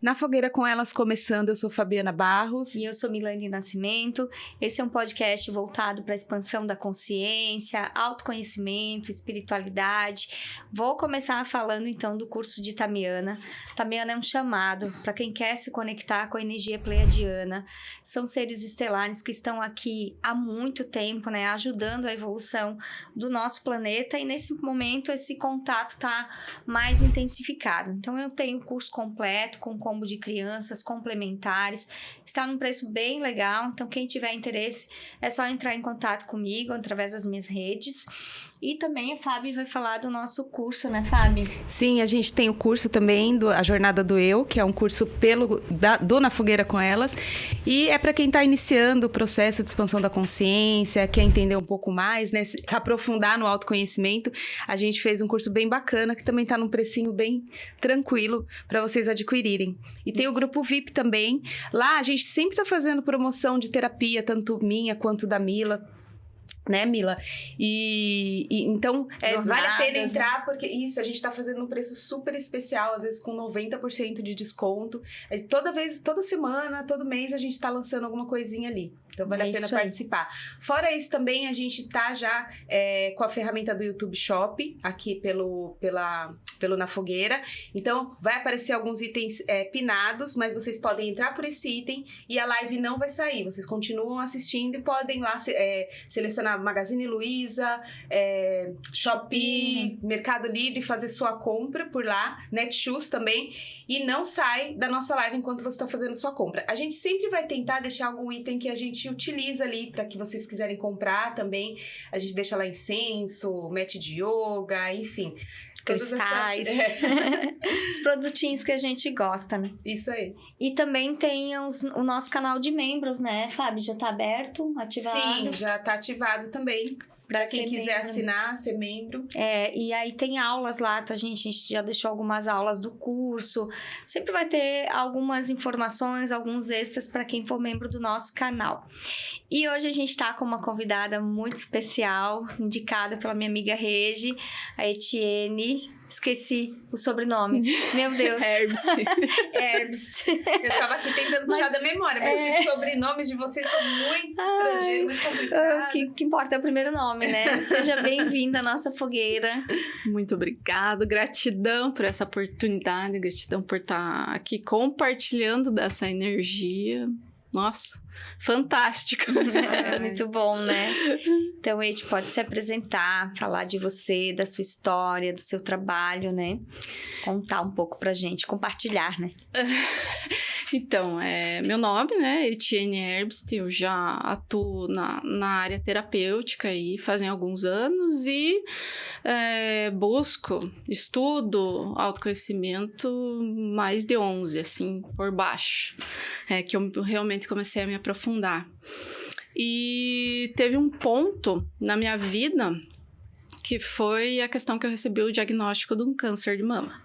Na Fogueira com Elas começando, eu sou Fabiana Barros. E eu sou Milane Nascimento. Esse é um podcast voltado para a expansão da consciência, autoconhecimento, espiritualidade. Vou começar falando então do curso de Tamiana. Tamiana é um chamado para quem quer se conectar com a energia pleiadiana. São seres estelares que estão aqui há muito tempo, né, ajudando a evolução do nosso planeta, e nesse momento esse contato está mais intensificado. Então eu tenho o curso completo com combo de crianças complementares, está num preço bem legal, então quem tiver interesse é só entrar em contato comigo através das minhas redes. E também a Fábio vai falar do nosso curso, né, Fábio? Sim, a gente tem o curso também, A Jornada do Eu, que é um curso do Na Fogueira com Elas, e é para quem está iniciando o processo de expansão da consciência, quer entender um pouco mais, né, aprofundar no autoconhecimento. A gente fez um curso bem bacana, que também está num precinho bem tranquilo para vocês adquirirem. E tem o grupo VIP também. Lá a gente sempre está fazendo promoção de terapia, tanto minha quanto da Mila. Né, Mila? E então, vale a pena entrar, porque isso, a gente tá fazendo um preço super especial, às vezes com 90% de desconto. Toda semana, todo mês, a gente tá lançando alguma coisinha ali. Então, vale a pena participar. Fora isso, também, a gente tá já com a ferramenta do YouTube Shop, aqui pelo Na Fogueira. Então, vai aparecer alguns itens pinados, mas vocês podem entrar por esse item e a live não vai sair. Vocês continuam assistindo e podem lá selecionar Magazine Luiza, Shopee, Mercado Livre, fazer sua compra por lá, Netshoes também, e não sai da nossa live enquanto você está fazendo sua compra. A gente sempre vai tentar deixar algum item que a gente utiliza ali para que vocês quiserem comprar também. A gente deixa lá incenso, mat de yoga, enfim. Cristais, os produtinhos que a gente gosta, né? Isso aí. E também tem o nosso canal de membros, né, Fábio? Já tá aberto, ativado? Sim, já tá ativado também. Para quem quiser assinar, ser membro. E aí tem aulas lá, tá, gente? A gente já deixou algumas aulas do curso. Sempre vai ter algumas informações, alguns extras para quem for membro do nosso canal. E hoje a gente tá com uma convidada muito especial, indicada pela minha amiga Regi, a Etienne. Esqueci o sobrenome. Meu Deus. Herbst. Eu tava aqui tentando puxar da memória, mas os sobrenomes de vocês são muito estrangeiros, muito complicados. O que importa é o primeiro nome, né? Seja bem-vinda à nossa fogueira. Muito obrigada, gratidão por essa oportunidade, gratidão por estar aqui compartilhando dessa energia. Nossa, fantástico. Muito bom, né? Então, Eti, pode se apresentar, falar de você, da sua história, do seu trabalho, né? Contar um pouco pra gente, compartilhar, né? Então, meu nome, né, Etienne Herbst, eu já atuo na área terapêutica aí fazem alguns anos e estudo autoconhecimento mais de 11, assim, por baixo, que eu realmente comecei a me aprofundar. E teve um ponto na minha vida que foi a questão que eu recebi o diagnóstico de um câncer de mama.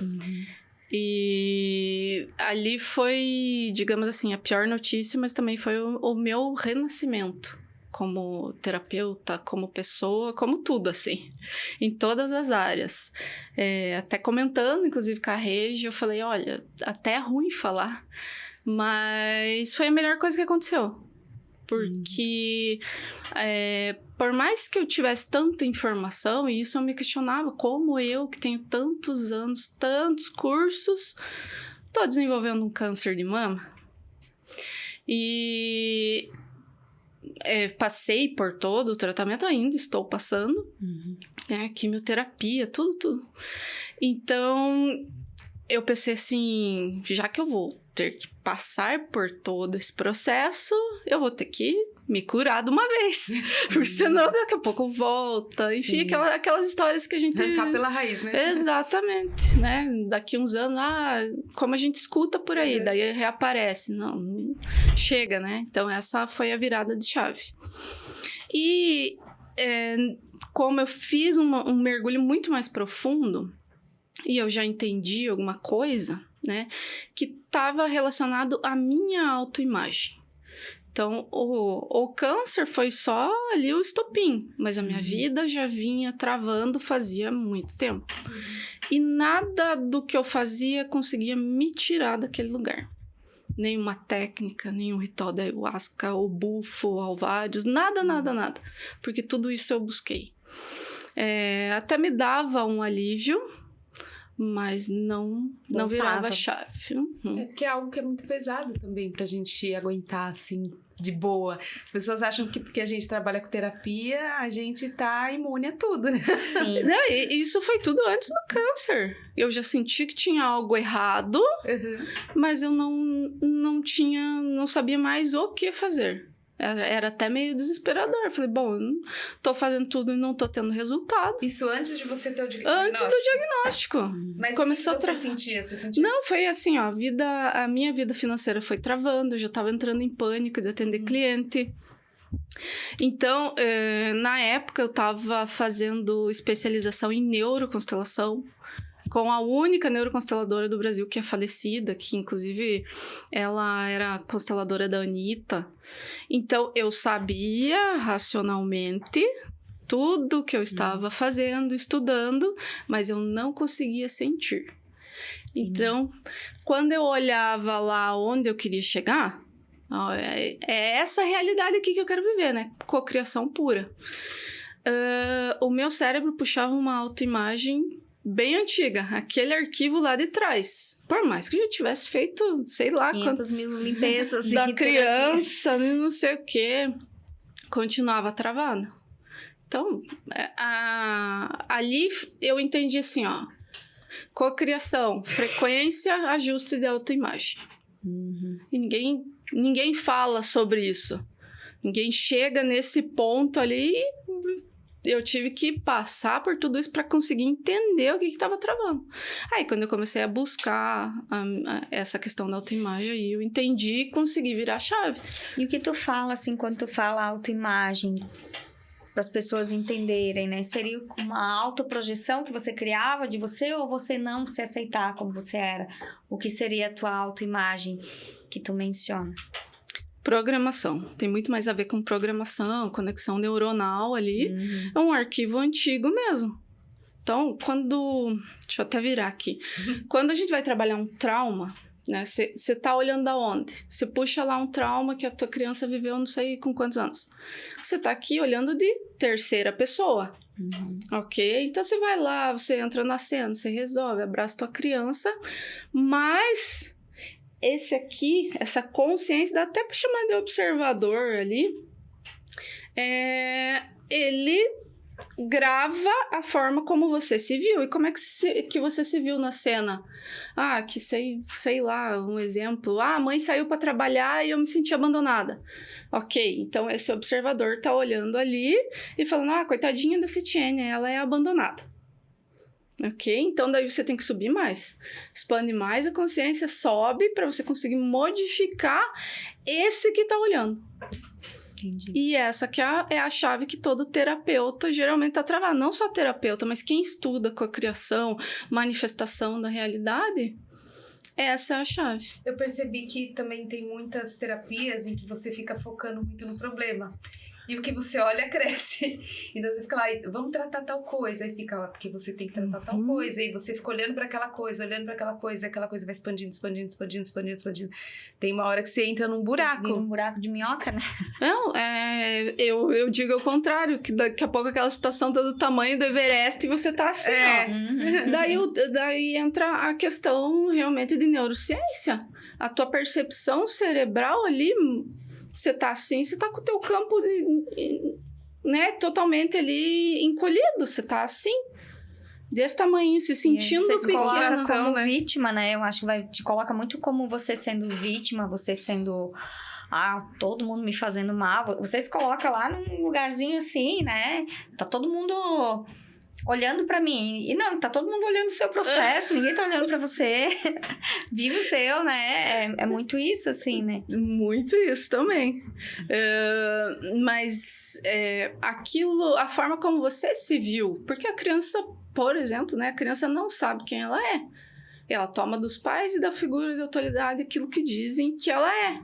Uhum. E ali foi, digamos assim, a pior notícia, mas também foi o meu renascimento como terapeuta, como pessoa, como tudo, assim, em todas as áreas. Até comentando, inclusive, com a Regi, eu falei, olha, até é ruim falar, mas foi a melhor coisa que aconteceu. Porque por mais que eu tivesse tanta informação, e isso eu me questionava, como eu, que tenho tantos anos, tantos cursos, tô desenvolvendo um câncer de mama. E passei por todo o tratamento, ainda estou passando, quimioterapia, tudo. Então, eu pensei assim, já que eu vou ter que passar por todo esse processo, eu vou ter que me curar de uma vez. Porque senão daqui a pouco volta. Enfim, aquelas histórias que a gente... Arrancar pela raiz, né? Exatamente, né? Daqui uns anos, como a gente escuta por aí, daí reaparece. Não, chega, né? Então, essa foi a virada de chave. E como eu fiz um mergulho muito mais profundo, e eu já entendi alguma coisa, né? Que estava relacionado à minha autoimagem. Então, o câncer foi só ali o estopim, mas a minha vida já vinha travando fazia muito tempo. E nada do que eu fazia conseguia me tirar daquele lugar. Nenhuma técnica, nenhum ritual da ayahuasca, o bufo, o alvários, nada. Porque tudo isso eu busquei. Até me dava um alívio, mas não virava chave. Que é algo que é muito pesado também pra gente aguentar, assim, de boa. As pessoas acham que porque a gente trabalha com terapia, a gente tá imune a tudo, né? Sim. Isso foi tudo antes do câncer. Eu já senti que tinha algo errado, mas eu não sabia mais o que fazer. Era até meio desesperador. Falei, bom, eu não tô fazendo tudo e não tô tendo resultado. Isso antes de você ter o diagnóstico? Antes do diagnóstico. Mas começou o que você sentia? Você sentia? Não, foi assim, ó, a minha vida financeira foi travando, eu já tava entrando em pânico de atender cliente. Então, na época, eu tava fazendo especialização em neuroconstelação, com a única neuroconsteladora do Brasil que é falecida, que inclusive ela era consteladora da Anitta. Então, eu sabia racionalmente tudo que eu estava fazendo, estudando, mas eu não conseguia sentir. Então, quando eu olhava lá onde eu queria chegar, é essa realidade aqui que eu quero viver, né? Cocriação pura. O meu cérebro puxava uma autoimagem bem antiga, aquele arquivo lá de trás. Por mais que eu já tivesse feito, sei lá, 500 mil limpezas da criança, não sei o quê, continuava travado. Então, ali eu entendi assim, ó, cocriação, frequência, ajuste de autoimagem. E ninguém fala sobre isso. Ninguém chega nesse ponto ali. Eu tive que passar por tudo isso para conseguir entender o que estava travando. Aí, quando eu comecei a buscar essa questão da autoimagem, aí eu entendi e consegui virar a chave. E o que tu fala, assim, quando tu fala autoimagem, para as pessoas entenderem, né? Seria uma autoprojeção que você criava de você ou você não se aceitar como você era? O que seria a tua autoimagem que tu menciona? Programação. Tem muito mais a ver com programação, conexão neuronal ali. É um arquivo antigo mesmo. Então, deixa eu até virar aqui. Quando a gente vai trabalhar um trauma, né? Você tá olhando da onde? Você puxa lá um trauma que a tua criança viveu não sei com quantos anos. Você tá aqui olhando de terceira pessoa. Ok? Então, você vai lá, você entra na cena, você resolve, abraça tua criança, mas... esse aqui, essa consciência, dá até para chamar de observador ali, ele grava a forma como você se viu. E como é que você se viu na cena? Que sei lá, um exemplo. A mãe saiu para trabalhar e eu me senti abandonada. Ok, então esse observador tá olhando ali e falando, coitadinha da Citiene, ela é abandonada. Ok? Então, daí você tem que subir mais. Expande mais a consciência, sobe para você conseguir modificar esse que tá olhando. Entendi. E essa que é a chave que todo terapeuta geralmente tá travado. Não só terapeuta, mas quem estuda cocriação, manifestação da realidade, essa é a chave. Eu percebi que também tem muitas terapias em que você fica focando muito no problema. E o que você olha cresce. Então você fica lá, vamos tratar tal coisa. Aí fica, porque você tem que tratar tal coisa. E você fica olhando para aquela coisa, aquela coisa vai expandindo. Tem uma hora que você entra num buraco. Vira um buraco de minhoca, né? Não, eu digo ao contrário, que daqui a pouco aquela situação tá do tamanho do Everest e você tá assim, ó. Daí entra a questão realmente de neurociência. A tua percepção cerebral ali... você tá assim, você tá com o teu campo, né, totalmente ali encolhido. Você tá assim, desse tamanho, se sentindo pequeno. Você se coloca como né? vítima, né? Eu acho que te coloca muito como você sendo vítima, você sendo... todo mundo me fazendo mal. Você se coloca lá num lugarzinho assim, né? Tá todo mundo... olhando pra mim. E não, tá todo mundo olhando o seu processo, ninguém tá olhando pra você. Vive o seu, né? É muito isso, assim, né? Muito isso também. Mas aquilo, a forma como você se viu, porque a criança, por exemplo, né? A criança não sabe quem ela é. Ela toma dos pais e da figura de autoridade aquilo que dizem que ela é.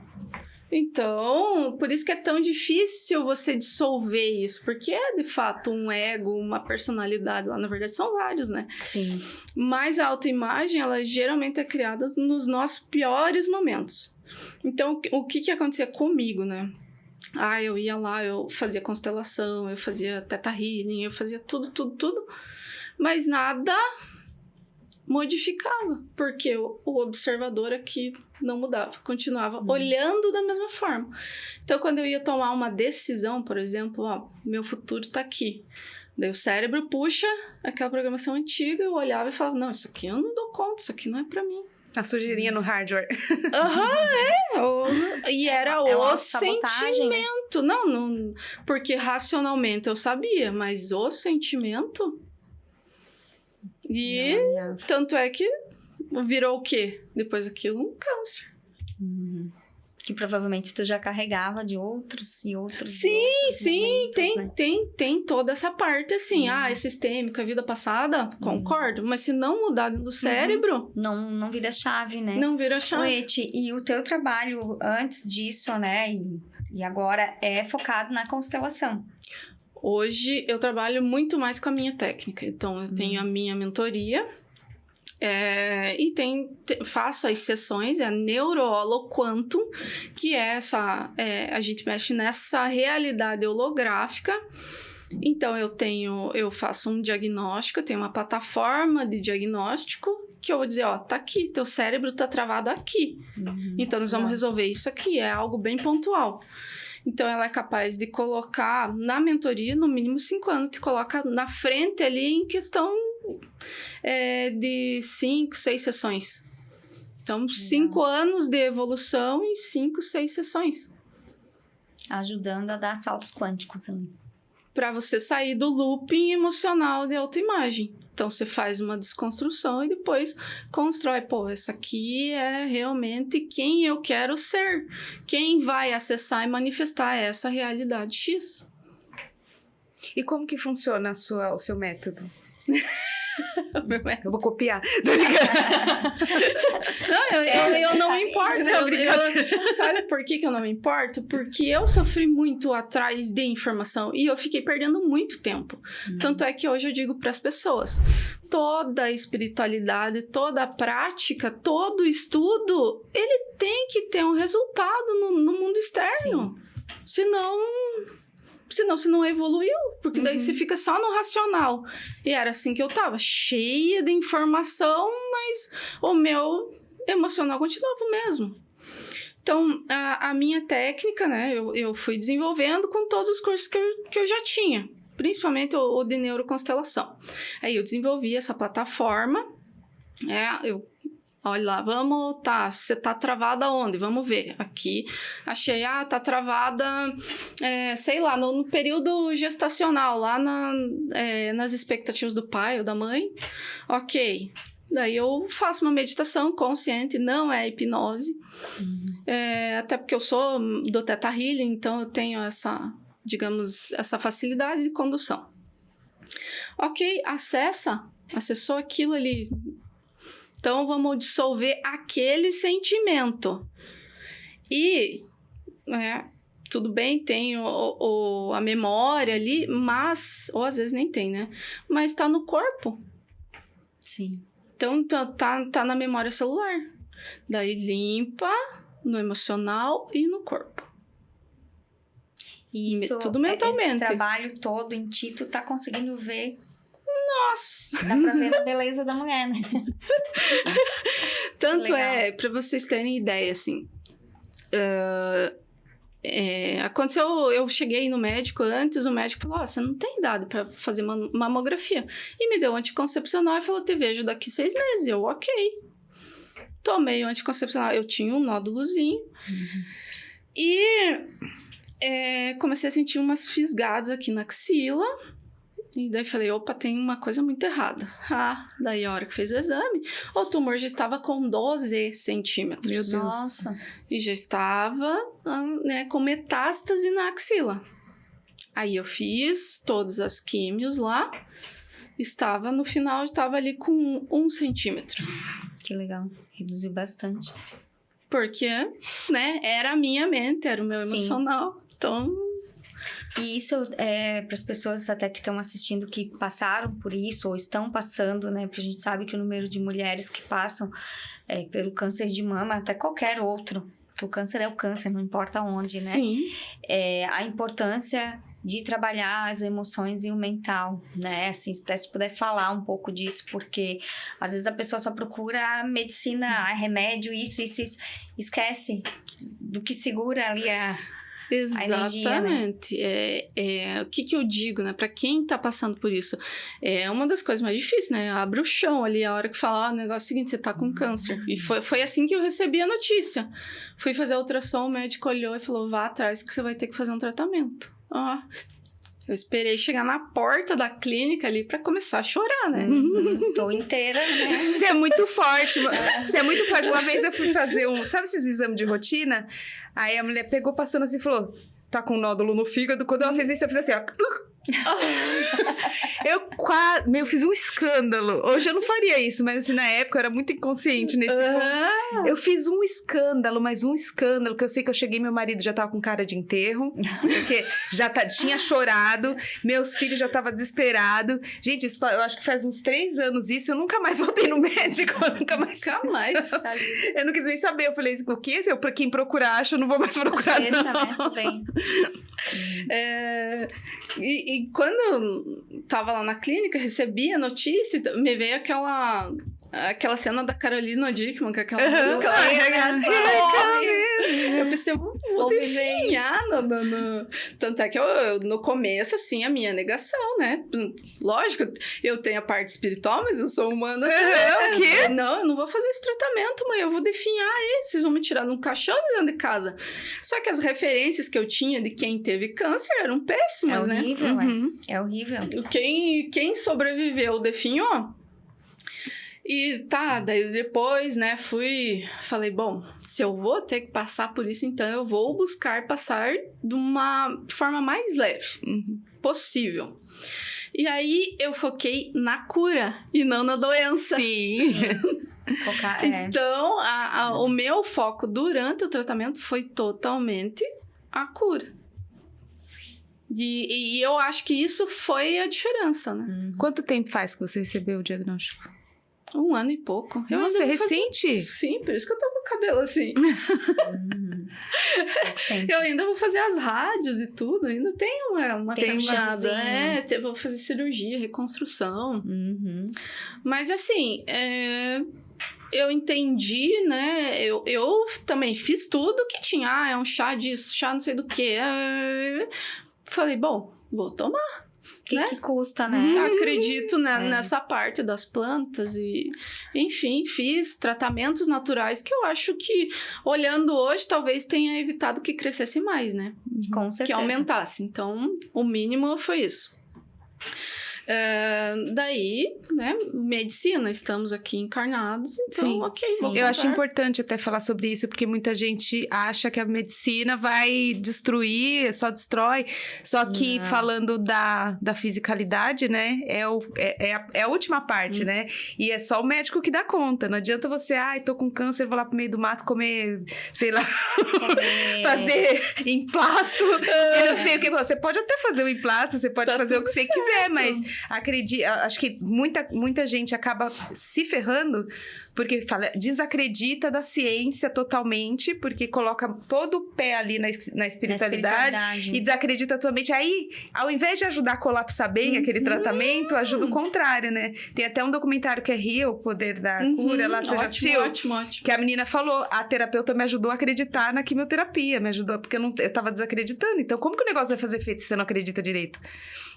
Então, por isso que é tão difícil você dissolver isso, porque é de fato um ego, uma personalidade lá, na verdade são vários, né? Sim. Mas a autoimagem, ela geralmente é criada nos nossos piores momentos. Então, o que acontecia comigo, né? Eu ia lá, eu fazia constelação, eu fazia Theta Healing, eu fazia tudo, mas nada modificava, porque o observador aqui não mudava, continuava olhando da mesma forma. Então, quando eu ia tomar uma decisão, por exemplo, meu futuro tá aqui. Daí o cérebro puxa aquela programação antiga, eu olhava e falava, não, isso aqui eu não dou conta, isso aqui não é pra mim. A sujeirinha no hardware. E era o sentimento. Né? Não, porque racionalmente eu sabia, mas o sentimento... E tanto é que virou o quê? Depois daquilo, um câncer. Que provavelmente tu já carregava de outros e outros. Sim, momentos, tem toda essa parte assim. É sistêmico, a vida passada, concordo. Mas se não mudar do cérebro... Não vira chave, né? Não vira chave. Eti, e o teu trabalho antes disso, né? E agora é focado na constelação. Hoje eu trabalho muito mais com a minha técnica. Então, eu tenho a minha mentoria... e faço as sessões, a Neuroholoquantum, que é a gente mexe nessa realidade holográfica. Então, eu faço um diagnóstico, eu tenho uma plataforma de diagnóstico, que eu vou dizer, tá aqui, teu cérebro tá travado aqui. Então, nós vamos resolver isso aqui, é algo bem pontual. Então, ela é capaz de colocar na mentoria, no mínimo 5 anos, te coloca na frente ali em questão... de 5, 6 sessões. Então, 5 anos de evolução em 5, 6 sessões. Ajudando a dar saltos quânticos ali. Para você sair do looping emocional de autoimagem. Então, você faz uma desconstrução e depois constrói. Essa aqui é realmente quem eu quero ser. Quem vai acessar e manifestar essa realidade X. E como que funciona o seu método? Eu vou copiar. Tô eu não me importo. Sabe por que eu não me importo? Porque eu sofri muito atrás de informação e eu fiquei perdendo muito tempo. Tanto é que hoje eu digo para as pessoas, toda a espiritualidade, toda a prática, todo estudo, ele tem que ter um resultado no mundo externo. Senão você não evoluiu, porque daí você fica só no racional. E era assim que eu tava, cheia de informação, mas o meu emocional continuava o mesmo. Então, a minha técnica, né, eu fui desenvolvendo com todos os cursos que eu já tinha, principalmente o de neuroconstelação. Aí eu desenvolvi essa plataforma, olha lá, você tá travada onde? Vamos ver. Aqui, achei, tá travada, sei lá, no período gestacional, lá nas expectativas do pai ou da mãe. Ok. Daí eu faço uma meditação consciente, não é hipnose. Até porque eu sou do Theta Healing, então eu tenho essa facilidade de condução. Ok, acessou aquilo ali. Então, vamos dissolver aquele sentimento. E, tudo bem, tem a memória ali, mas... Ou às vezes nem tem, né? Mas está no corpo. Sim. Então, tá na memória celular. Daí, limpa no emocional e no corpo. Isso, tudo mentalmente. Esse trabalho todo em ti, tu tá conseguindo ver... Nossa! Dá pra ver a beleza da mulher, né? Tanto pra vocês terem ideia, assim... aconteceu, eu cheguei no médico antes, o médico falou, você não tem idade pra fazer mamografia. E me deu um anticoncepcional e falou, te vejo daqui 6 meses. Eu, ok. Tomei o anticoncepcional, eu tinha um nódulozinho. E comecei a sentir umas fisgadas aqui na axila. E daí falei, opa, tem uma coisa muito errada. Daí a hora que fez o exame, o tumor já estava com 12 centímetros. Meu Deus. Nossa. E já estava, com metástase na axila. Aí eu fiz todas as químios lá. No final, estava ali com 1 centímetro. Que legal. Reduziu bastante. porque, né, era a minha mente, era o meu emocional. Então... E isso é para as pessoas até que estão assistindo que passaram por isso ou estão passando, né? Porque a gente sabe que o número de mulheres que passam pelo câncer de mama, até qualquer outro, porque o câncer é o câncer, não importa onde, né? Sim. A importância de trabalhar as emoções e o mental, né? Assim, até se puder falar um pouco disso, porque às vezes a pessoa só procura a medicina, remédio, isso, esquece do que segura ali a Exatamente. Energia, né? O que eu digo, né? Pra quem tá passando por isso, é uma das coisas mais difíceis, né? Abre o chão ali, a hora que fala, o negócio é o seguinte, você tá com câncer. E foi assim que eu recebi a notícia. Fui fazer a ultrassom, o médico olhou e falou, vá atrás que você vai ter que fazer um tratamento. Eu esperei chegar na porta da clínica ali pra começar a chorar, né? Tô inteira, né? Você é muito forte. Você é muito forte. Uma vez eu fui fazer sabe esses exames de rotina? Aí a mulher pegou passando assim e falou, tá com um nódulo no fígado. Quando ela fez isso, eu fiz assim, ó. Eu fiz um escândalo. Hoje eu não faria isso, mas assim, na época eu era muito inconsciente nesse ponto. Eu fiz um escândalo, mas um escândalo, que eu sei que eu cheguei, meu marido já tava com cara de enterro, porque já tinha chorado, meus filhos já estavam desesperados. Gente, isso, eu acho que faz uns 3 anos isso, eu nunca mais voltei no médico, Nunca mais. Eu não quis nem saber, eu falei, o quê? Quem procura acha, eu não vou mais procurar, Deixa, não. né? Tudo bem. E quando eu tava lá na clínica, recebi a notícia, me veio aquela cena da Carolina Dickman, com aquela música lá. Eu pensei, eu vou definhar Tanto é que eu, no começo, assim, a minha negação, né? Lógico, eu tenho a parte espiritual, mas eu sou humana. O quê? Não, eu não vou fazer esse tratamento, mãe. Eu vou definhar vocês vão me tirar num caixão dentro de casa. Só que as referências que eu tinha de quem teve câncer eram péssimas, né? Horrível, é horrível. Quem sobreviveu definhou. E daí depois, né, falei, bom, se eu vou ter que passar por isso, então eu vou buscar passar de uma forma mais leve possível. E aí eu foquei na cura e não na doença. Sim. Então, o meu foco durante o tratamento foi totalmente a cura. E eu acho que isso foi a diferença, né? Quanto tempo faz que você recebeu o diagnóstico? 1 ano e pouco. Nossa, é recente? Sim, por isso que eu tô com o cabelo assim. Eu ainda vou fazer as rádios e tudo. Ainda tem uma caminhada. Vou fazer cirurgia, reconstrução. Mas assim, eu entendi, né? Eu também fiz tudo que tinha. É um chá disso, chá não sei do que. Falei, bom, vou tomar. Que custa, né? Acredito nessa parte das plantas e, enfim, fiz tratamentos naturais que eu acho que, olhando hoje, talvez tenha evitado que crescesse mais, né? Com certeza. Que aumentasse. Então, o mínimo foi isso. Daí, né, medicina, estamos aqui encarnados, então, sim, ok. sim. Eu acho importante até falar sobre isso, porque muita gente acha que a medicina vai destruir, só destrói, só que falando da fisicalidade, né, é a última parte, né, e é só o médico que dá conta, não adianta você, tô com câncer, vou lá pro meio do mato comer, sei lá, fazer emplasto, eu não sei o que, você pode até fazer o emplasto, você pode fazer o que você quiser, mas acho que muita gente acaba se ferrando porque desacredita da ciência totalmente, porque coloca todo o pé ali na espiritualidade e desacredita totalmente. Aí, ao invés de ajudar a colapsar bem aquele tratamento, ajuda o contrário, né? Tem até um documentário que é Rio, o Poder da Cura, lá, você já assistiu? Ótimo. Que a menina falou, a terapeuta me ajudou a acreditar na quimioterapia, me ajudou, porque eu tava desacreditando. Então, como que o negócio vai fazer efeito se você não acredita direito?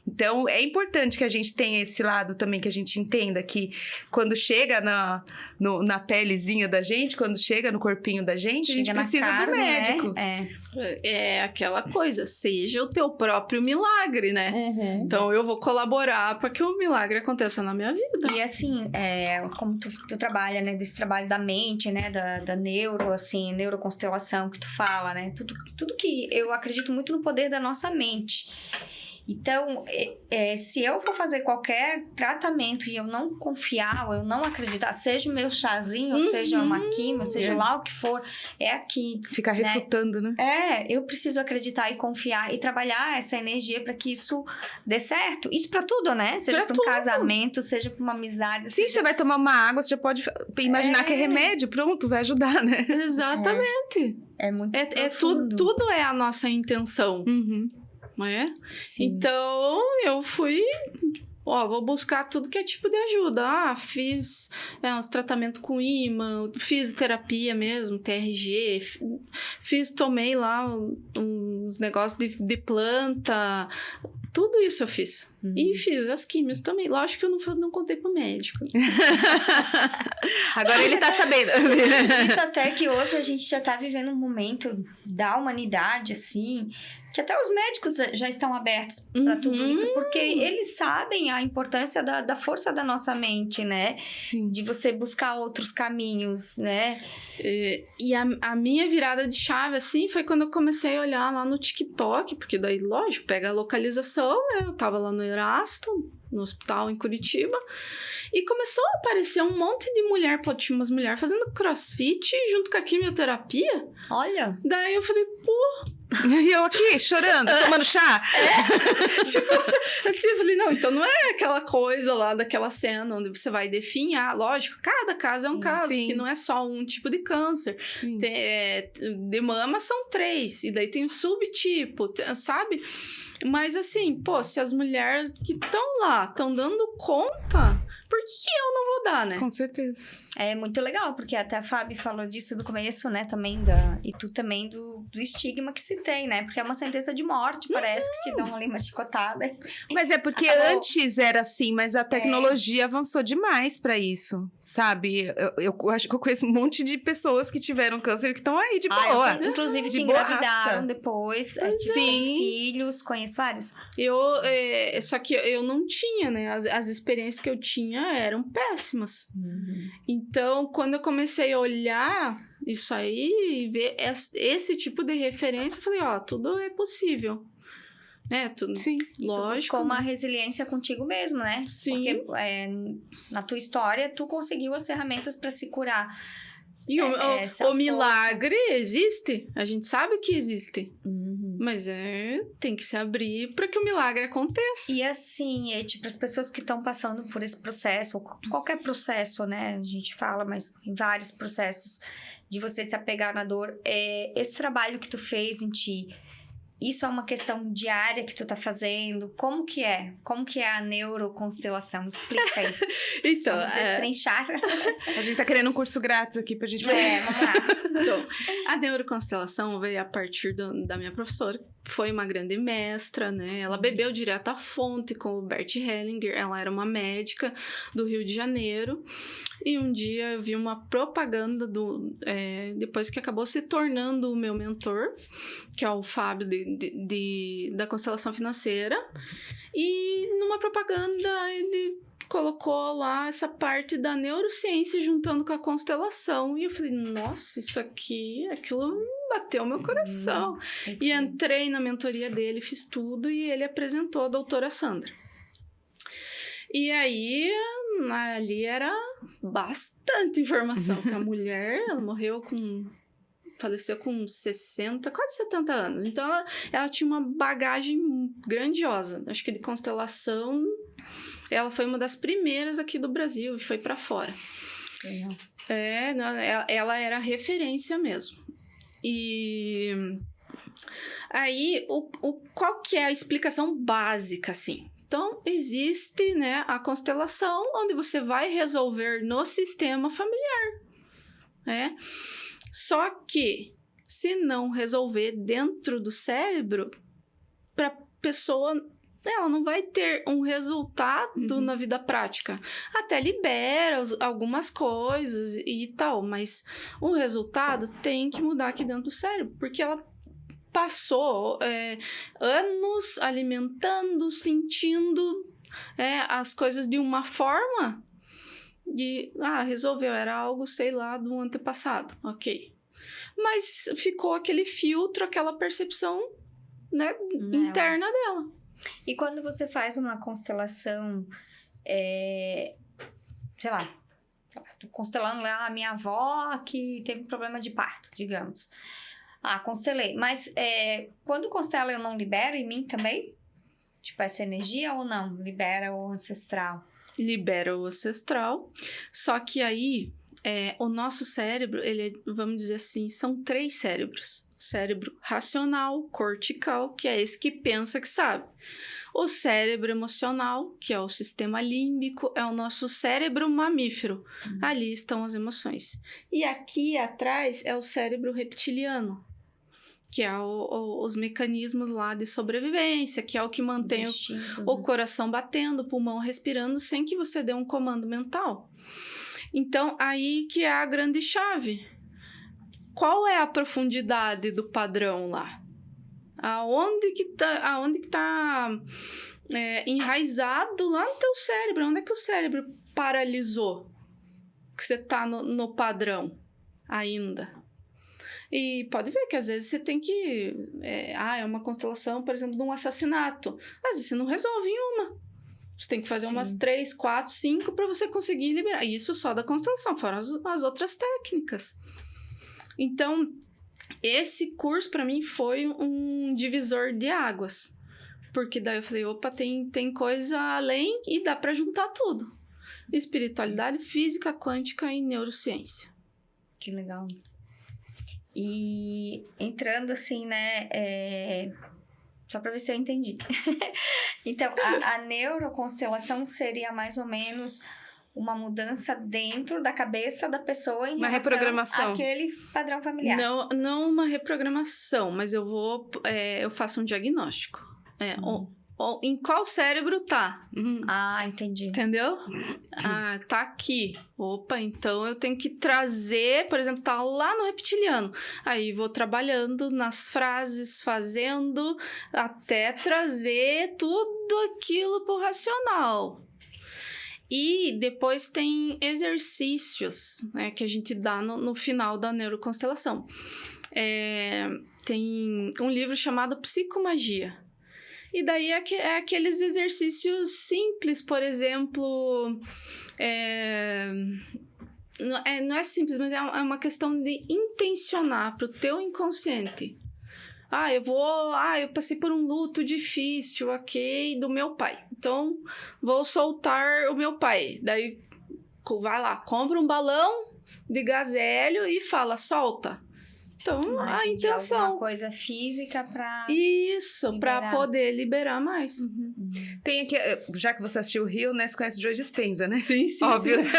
Então, é importante que a gente tenha esse lado também, que a gente entenda que quando chega na pelezinha da gente, quando chega no corpinho da gente, a gente precisa do médico. Né? É aquela coisa, seja o teu próprio milagre, né? Então, eu vou colaborar para que o milagre aconteça na minha vida. E assim, como tu trabalha, né, desse trabalho da mente, né, da neuro, assim, neuroconstelação que tu fala, né? Tudo que eu acredito muito no poder da nossa mente. Então, se eu for fazer qualquer tratamento e eu não confiar, ou eu não acreditar, seja o meu chazinho, ou seja uma quimio, seja lá o que for, é aqui. Ficar refutando, né? Eu preciso acreditar e confiar e trabalhar essa energia para que isso dê certo. Isso para tudo, né? Seja para um casamento, seja para uma amizade. Sim, você vai tomar uma água, você já pode imaginar que é remédio, pronto, vai ajudar, né? Exatamente. É muito tudo é a nossa intenção, não é? Sim. Então, eu fui... vou buscar tudo que é tipo de ajuda. Fiz uns tratamentos com imã, fisioterapia mesmo, TRG, tomei lá uns negócios de planta, tudo isso eu fiz. E fiz as químios também. Lógico que eu não contei pro médico. Agora ele tá sabendo. Acredito até que hoje a gente já tá vivendo um momento da humanidade, assim, que até os médicos já estão abertos para tudo isso, porque eles sabem a importância da força da nossa mente, né? Sim. De você buscar outros caminhos, né? E a minha virada de chave, assim, foi quando eu comecei a olhar lá no TikTok, porque daí, lógico, pega a localização, né? Eu tava lá no Erasto, no hospital em Curitiba, e começou a aparecer um monte de mulher, tinha umas mulheres fazendo crossfit junto com a quimioterapia. Olha! Daí eu falei, E eu aqui, chorando, tomando chá. Tipo, assim, eu falei, não, então não é aquela coisa lá daquela cena onde você vai definhar. Lógico, cada caso é um caso, porque não é só um tipo de câncer. De mama são 3, e daí tem o subtipo, sabe? Mas assim, se as mulheres que estão lá estão dando conta, por que eu não vou dar, né? Com certeza. É muito legal, porque até a Fabi falou disso do começo, né? Também e tu também do estigma que se tem, né? Porque é uma sentença de morte, parece que te dão ali uma chicotada. Mas é porque antes era assim, mas a tecnologia avançou demais pra isso, sabe? Eu acho que eu conheço um monte de pessoas que tiveram câncer que estão aí de boa. Inclusive de que engravidaram depois, tiveram filhos, conheço vários. Só que eu não tinha, né? As experiências que eu tinha eram péssimas. Então, quando eu comecei a olhar isso aí e ver esse tipo de referência, eu falei, tudo é possível. Tudo. Sim. Lógico. Tu buscou uma resiliência contigo mesmo, né? Sim. Porque na tua história, tu conseguiu as ferramentas para se curar. E o milagre existe. A gente sabe que existe. Mas tem que se abrir para que o milagre aconteça. E assim, para as pessoas que estão passando por esse processo, ou qualquer processo, né? A gente fala, mas tem vários processos de você se apegar na dor. Esse trabalho que tu fez em ti, isso é uma questão diária que tu tá fazendo? Como que é? Como que é a neuroconstelação? Explica aí. Então, vamos destrinchar. A gente tá querendo um curso grátis aqui pra gente fazer. Vamos lá. Então, a neuroconstelação veio a partir da minha professora, que foi uma grande mestra, né? Ela bebeu direto à fonte com o Bert Hellinger. Ela era uma médica do Rio de Janeiro. E um dia eu vi uma propaganda depois que acabou se tornando o meu mentor, que é o Fábio da Constelação Financeira. E numa propaganda ele colocou lá essa parte da neurociência juntando com a constelação. E eu falei, nossa, aquilo bateu meu coração. E entrei na mentoria dele, fiz tudo e ele apresentou a doutora Sandra. E aí, ali era bastante informação. A mulher, ela faleceu com 60, quase 70 anos. Então, ela tinha uma bagagem grandiosa. Acho que de constelação, ela foi uma das primeiras aqui do Brasil e foi para fora. Legal. Ela era referência mesmo. E aí, qual que é a explicação básica, assim? Então, existe, né, a constelação, onde você vai resolver no sistema familiar, né? Só que, se não resolver dentro do cérebro, para a pessoa, ela não vai ter um resultado na vida prática. Até libera algumas coisas e tal, mas o resultado tem que mudar aqui dentro do cérebro, porque ela passou anos alimentando, sentindo as coisas de uma forma e resolveu, era algo, sei lá, do antepassado, ok. Mas ficou aquele filtro, aquela percepção, né, interna dela. E quando você faz uma constelação, sei lá, tô constelando lá a minha avó que teve problema de parto, digamos. Constelei. Mas quando constela eu não libero em mim também? Tipo, essa energia ou não? Libera o ancestral? Libera o ancestral. Só que aí, o nosso cérebro, ele, vamos dizer assim, são 3 cérebros. Cérebro racional, cortical, que é esse que pensa que sabe. O cérebro emocional, que é o sistema límbico, é o nosso cérebro mamífero. Ali estão as emoções. E aqui atrás é o cérebro reptiliano, que é os mecanismos lá de sobrevivência, que é o que mantém o coração batendo, o pulmão respirando, sem que você dê um comando mental. Então, aí que é a grande chave. Qual é a profundidade do padrão lá? Aonde que tá enraizado lá no teu cérebro? Onde é que o cérebro paralisou? Que você tá no padrão ainda. E pode ver que às vezes você tem que... é uma constelação, por exemplo, de um assassinato. Às vezes você não resolve em uma. Você tem que fazer umas 3, 4, 5 para você conseguir liberar. Isso só da constelação, fora as outras técnicas. Então, esse curso para mim foi um divisor de águas. Porque daí eu falei, opa, tem coisa além e dá para juntar tudo. Espiritualidade, física quântica e neurociência. Que legal. E entrando assim, né, só para ver se eu entendi. Então, a neuroconstelação seria mais ou menos uma mudança dentro da cabeça da pessoa em relação reprogramação àquele padrão familiar. Não uma reprogramação, mas eu faço um diagnóstico. Em qual cérebro tá? Entendi. Entendeu? Tá aqui. Opa, então eu tenho que trazer, por exemplo, tá lá no reptiliano. Aí vou trabalhando nas frases, fazendo, até trazer tudo aquilo pro racional. E depois tem exercícios, né, que a gente dá no final da neuroconstelação. Tem um livro chamado Psicomagia. E daí é aqueles exercícios simples, por exemplo... não é simples, mas é uma questão de intencionar para o teu inconsciente. Eu passei por um luto difícil, do meu pai. Então, vou soltar o meu pai. Daí, vai lá, compra um balão de gás hélio e fala, solta. Então, a intenção. Alguma coisa física para... Isso, para poder liberar mais. Uhum. Tem aqui, já que você assistiu o Rio, né? Você conhece o Joe Dispenza, né? Sim. Óbvio. Sim.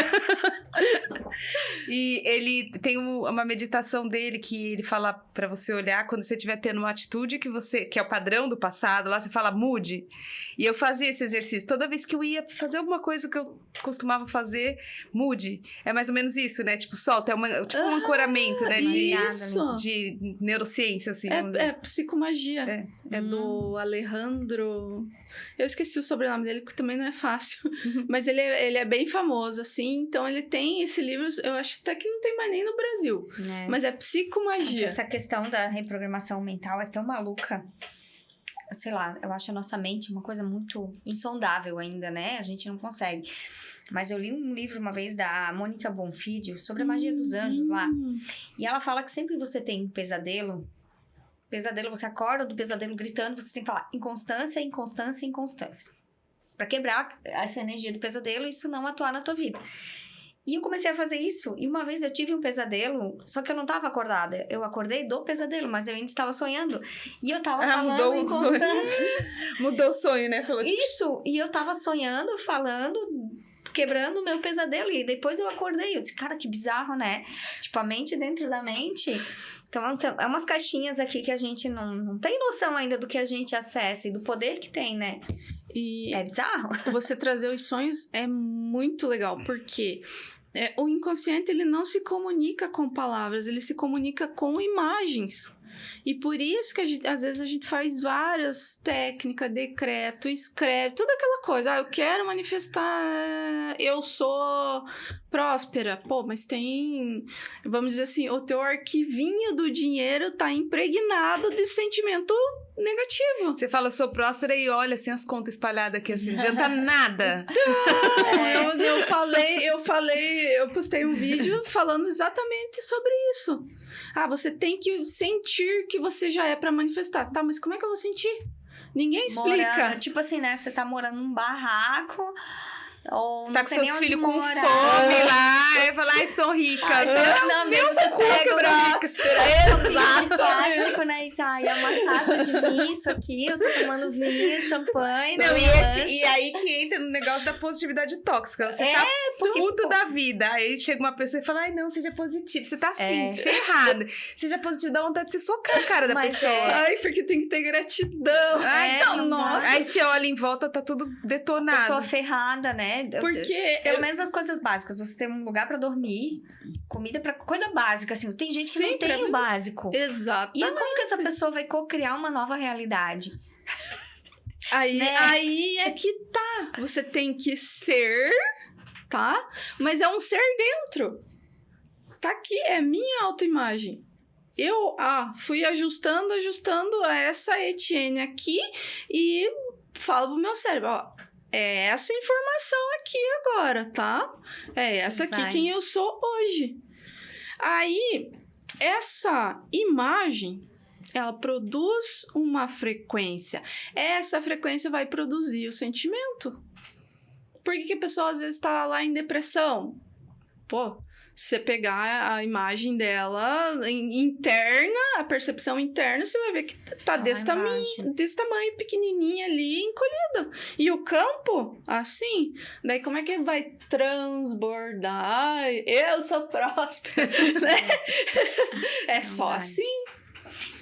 E ele tem uma meditação dele que ele fala para você olhar quando você estiver tendo uma atitude que é o padrão do passado. Lá você fala, mude. E eu fazia esse exercício. Toda vez que eu ia fazer alguma coisa que eu costumava fazer, mude. É mais ou menos isso, né? Tipo, solta. É um ancoramento, né? De neurociência, assim. É psicomagia. É do Alejandro... Eu esqueci o sobrenome dele, porque também não é fácil. Mas ele é bem famoso, assim. Então, ele tem esse livro... Eu acho até que não tem mais nem no Brasil. Mas é Psicomagia. Essa questão da reprogramação mental é tão maluca. Sei lá, eu acho a nossa mente uma coisa muito insondável ainda, né? A gente não consegue. Mas eu li um livro uma vez da Mônica Bonfiglio sobre a magia dos anjos lá. E ela fala que sempre que você tem um pesadelo, você acorda do pesadelo gritando, você tem que falar inconstância, inconstância, inconstância. Pra quebrar essa energia do pesadelo e isso não atuar na tua vida. E eu comecei a fazer isso. E uma vez eu tive um pesadelo, só que eu não estava acordada. Eu acordei do pesadelo, mas eu ainda estava sonhando. E eu estava falando inconstância. Mudou o sonho, né? Falou, isso! E eu estava sonhando, falando... quebrando o meu pesadelo. E depois eu acordei. Eu disse, cara, que bizarro, né? Tipo, a mente dentro da mente. Então, é umas caixinhas aqui que a gente não tem noção ainda do que a gente acessa e do poder que tem, né? E é bizarro. Você trazer os sonhos é muito legal, porque o inconsciente, ele não se comunica com palavras, ele se comunica com imagens. E por isso que às vezes a gente faz várias técnicas, decreto, escreve, toda aquela coisa. Eu quero manifestar, eu sou próspera. Pô, mas tem, vamos dizer assim, o teu arquivinho do dinheiro tá impregnado de sentimento negativo. Você fala, sou próspera e olha assim as contas espalhadas aqui, assim, não adianta nada. Eu postei um vídeo falando exatamente sobre isso. Você tem que sentir que você já é pra manifestar. Tá, mas como é que eu vou sentir? Ninguém explica. Tipo assim, né? Você tá morando num barraco... Ou você tá com seus filhos com fome lá, aí fala, ai, sou rica. Não, meu, você pega o plástico, né? E é uma taça de vinho, isso aqui, eu tô tomando vinho, champanhe. Não, e aí que entra no negócio da positividade tóxica. Você tá puto da vida. Aí chega uma pessoa e fala, ai, não, seja positivo. Você tá assim, ferrada. Seja positivo, dá vontade de você socar a cara da pessoa. Ai, porque tem que ter gratidão. Ai, não, nossa. Aí você olha em volta, tá tudo detonado. Pessoa ferrada, né? Porque pelo menos as coisas básicas, você tem um lugar pra dormir, comida pra coisa básica, assim, tem gente que não tem o básico. Exato. E como que essa pessoa vai co-criar uma nova realidade? Aí é que tá. Você tem que ser, tá? Mas é um ser dentro. Tá aqui, é minha autoimagem. Eu fui ajustando essa Etienne aqui e falo pro meu cérebro, é essa informação aqui agora, tá? É essa aqui quem eu sou hoje. Aí, essa imagem, ela produz uma frequência. Essa frequência vai produzir o sentimento. Por que a pessoa às vezes tá lá em depressão? Pô, se você pegar a imagem dela interna, a percepção interna, você vai ver que tá desse tamanho, pequenininha ali, encolhido. E o campo, assim, daí como é que vai transbordar? Ai, eu sou próspera, né? É só assim.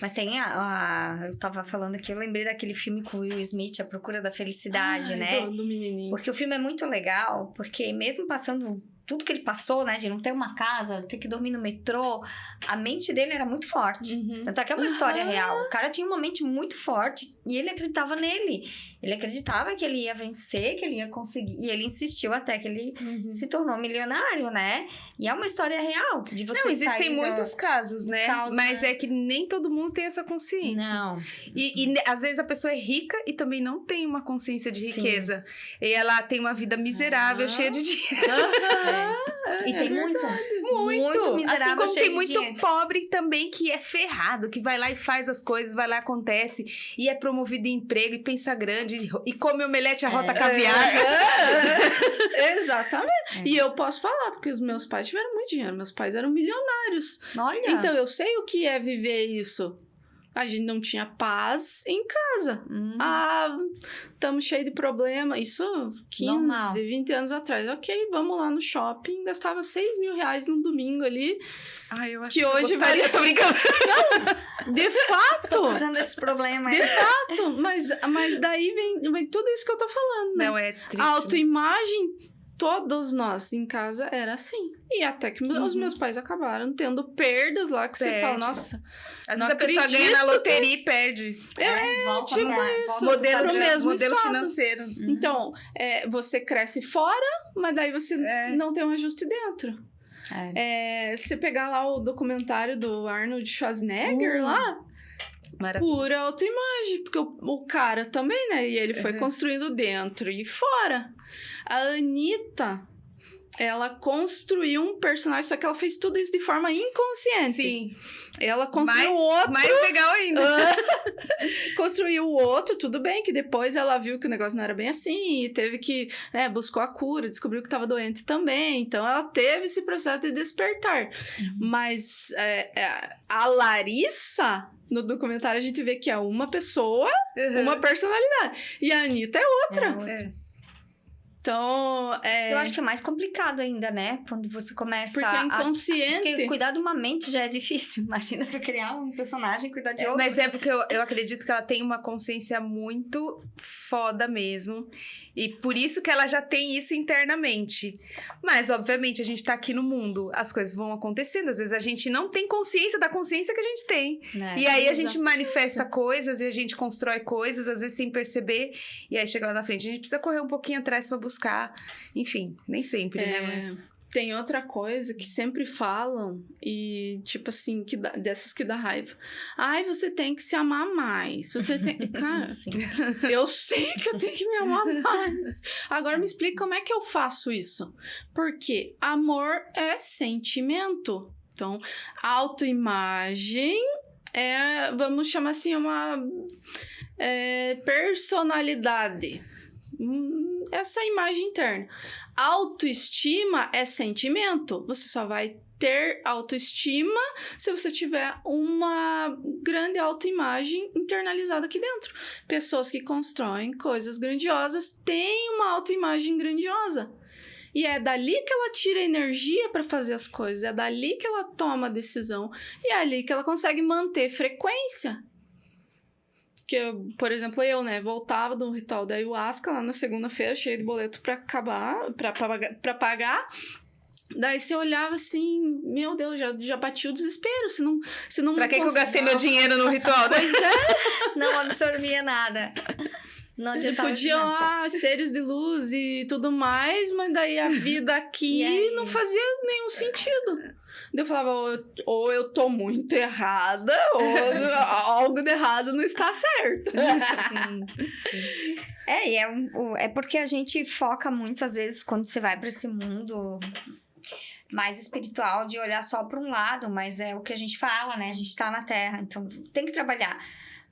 Mas tem eu tava falando aqui, eu lembrei daquele filme com o Will Smith, A Procura da Felicidade, né? Do menininho. Porque o filme é muito legal, porque mesmo passando tudo que ele passou, né, de não ter uma casa, ter que dormir no metrô, a mente dele era muito forte. Tanto é que é uma história real. O cara tinha uma mente muito forte e ele acreditava nele. Ele acreditava que ele ia vencer, que ele ia conseguir. E ele insistiu até que ele se tornou milionário, né? E é uma história real. De você não, existem muitos casos, né? Mas é que nem todo mundo tem essa consciência. Não. E às vezes a pessoa é rica e também não tem uma consciência de riqueza. E ela tem uma vida miserável, cheia de dinheiro. E tem muito miserável, assim como tem muito dinheiro. Pobre também que é ferrado, que vai lá e faz as coisas, vai lá e acontece, e é promovido em emprego, e pensa grande, e come omelete à rota caviar. Exatamente. E eu posso falar, porque os meus pais tiveram muito dinheiro, meus pais eram milionários. Olha. Então eu sei o que é viver isso. A gente não tinha paz em casa. Estamos cheios de problema. Isso 15, normal. 20 anos atrás. Ok, vamos lá no shopping. Gastava 6 mil reais num domingo ali. Eu acho que hoje valia... Tô brincando. Não, de fato. Tô passando desse problema. De fato. Mas daí vem tudo isso que eu tô falando, né? Não, é triste. A autoimagem... Todos nós em casa era assim. E até que os meus pais acabaram tendo perdas lá que você fala, nossa... Às vezes a pessoa ganha na loteria e perde. Tipo isso. Modelo financeiro. Então, você cresce fora, mas daí você não tem um ajuste dentro. Você pegar lá o documentário do Arnold Schwarzenegger lá... Maravilha. Pura autoimagem, porque o cara também, né? E ele foi construindo dentro e fora. A Anitta, ela construiu um personagem, só que ela fez tudo isso de forma inconsciente. Sim. Ela construiu outro. Mais legal ainda. Construiu o outro, tudo bem, que depois ela viu que o negócio não era bem assim, e teve que, buscou a cura, descobriu que estava doente também. Então, ela teve esse processo de despertar. Mas a Larissa... No documentário a gente vê que é uma pessoa, uma personalidade. E a Anitta é outra. Então, eu acho que é mais complicado ainda, né? Quando você começa porque é inconsciente. Porque cuidar de uma mente já é difícil. Imagina tu criar um personagem e cuidar de outro. Mas é porque eu acredito que ela tem uma consciência muito foda mesmo. E por isso que ela já tem isso internamente. Mas, obviamente, a gente tá aqui no mundo. As coisas vão acontecendo. Às vezes a gente não tem consciência da consciência que a gente tem. E aí a gente manifesta coisas e a gente constrói coisas, às vezes sem perceber. E aí chega lá na frente. A gente precisa correr um pouquinho atrás pra buscar. Enfim, nem sempre, né? Mas... Tem outra coisa que sempre falam, e tipo assim, dessas que dá raiva. Ai, você tem que se amar mais. Você tem. Cara, eu sei que eu tenho que me amar mais. Agora me explica como é que eu faço isso. Porque amor é sentimento. Então, autoimagem vamos chamar assim, uma personalidade. Essa imagem interna. Autoestima é sentimento. Você só vai ter autoestima se você tiver uma grande autoimagem internalizada aqui dentro. Pessoas que constroem coisas grandiosas têm uma autoimagem grandiosa. E é dali que ela tira energia para fazer as coisas. É dali que ela toma a decisão. E é ali que ela consegue manter frequência. Que, por exemplo, né, voltava do ritual da ayahuasca lá na segunda-feira, cheio de boleto pra pagar. Daí você olhava assim, meu Deus, já bati o desespero. Se não pra que eu gastei meu dinheiro no ritual? Pois é. Não absorvia nada. Não adiantava. Podia lá, seres de luz e tudo mais, mas daí a vida aqui não fazia nenhum sentido. Daí eu falava, ou eu tô muito errada, ou algo de errado não está certo. Sim. É porque a gente foca muito, às vezes, quando você vai para esse mundo mais espiritual, de olhar só para um lado, mas é o que a gente fala, né? A gente tá na Terra, então tem que trabalhar.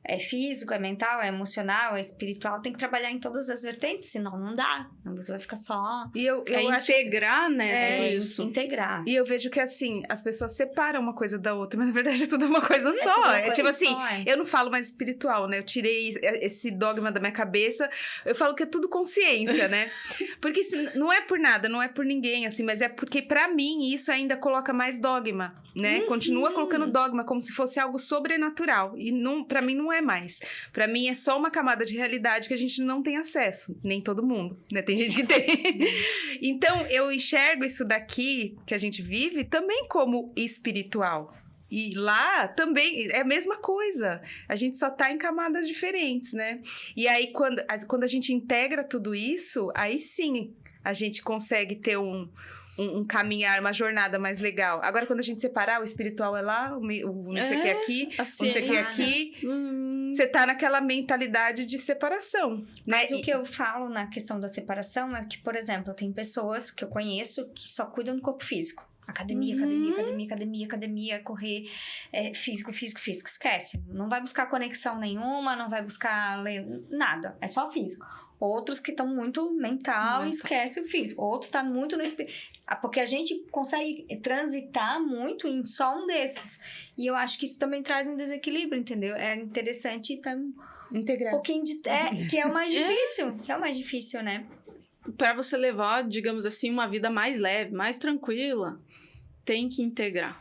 É físico, é mental, é emocional, é espiritual, tem que trabalhar em todas as vertentes, senão não dá. Você vai ficar só... E eu acho integrar, né, tudo isso. Integrar. E eu vejo que, assim, as pessoas separam uma coisa da outra, mas na verdade é tudo uma coisa só. É tipo assim, eu não falo mais espiritual, né? Eu tirei esse dogma da minha cabeça, eu falo que é tudo consciência, né? Porque não é por nada, não é por ninguém, assim, mas é porque, pra mim, isso ainda coloca mais dogma, né? Continua colocando dogma como se fosse algo sobrenatural. E pra mim não é mais. Pra mim é só uma camada de realidade que a gente não tem acesso. Nem todo mundo, né? Tem gente que tem. Então, eu enxergo isso daqui que a gente vive também como espiritual. E lá também é a mesma coisa. A gente só tá em camadas diferentes, né? E aí, quando a gente integra tudo isso, aí sim a gente consegue ter um caminhar, uma jornada mais legal. Agora, quando a gente separar, o espiritual é lá, o não sei o que é aqui, o não sei o que é aqui, você tá naquela mentalidade de separação. Né? Mas o que eu falo na questão da separação é que, por exemplo, tem pessoas que eu conheço que só cuidam do corpo físico. Academia, correr, físico, esquece. Não vai buscar conexão nenhuma, não vai buscar nada, é só físico. Outros que estão muito mental, esquece o físico. Outros estão muito no espírito. Porque a gente consegue transitar muito em só um desses. E eu acho que isso também traz um desequilíbrio, entendeu? É interessante integrar. Um pouquinho de... que é o mais difícil. Que é o mais difícil, né? Para você levar, digamos assim, uma vida mais leve, mais tranquila, tem que integrar.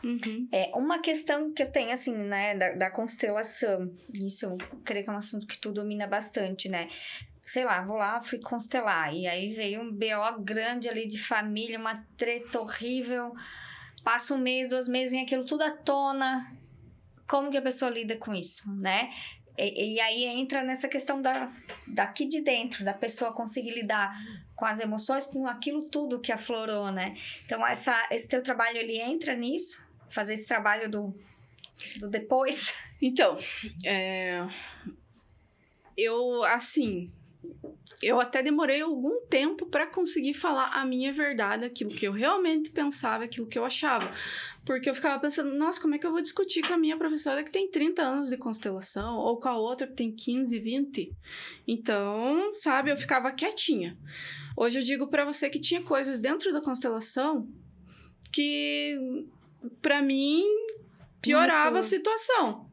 Uma questão que eu tenho, assim, né, da constelação. Isso eu creio que é um assunto que tu domina bastante, né? Sei lá, fui constelar. E aí veio um BO grande ali de família, uma treta horrível. Passa 1 mês, 2 meses, vem aquilo tudo à tona. Como que a pessoa lida com isso, né? E aí entra nessa questão daqui de dentro, da pessoa conseguir lidar com as emoções, com aquilo tudo que aflorou, né? Então, esse teu trabalho, ele entra nisso? Fazer esse trabalho do depois? Então, eu até demorei algum tempo para conseguir falar a minha verdade, aquilo que eu realmente pensava, aquilo que eu achava. Porque eu ficava pensando, nossa, como é que eu vou discutir com a minha professora que tem 30 anos de constelação, ou com a outra que tem 15, 20? Então, sabe, eu ficava quietinha. Hoje eu digo para você que tinha coisas dentro da constelação que, para mim, piorava a situação.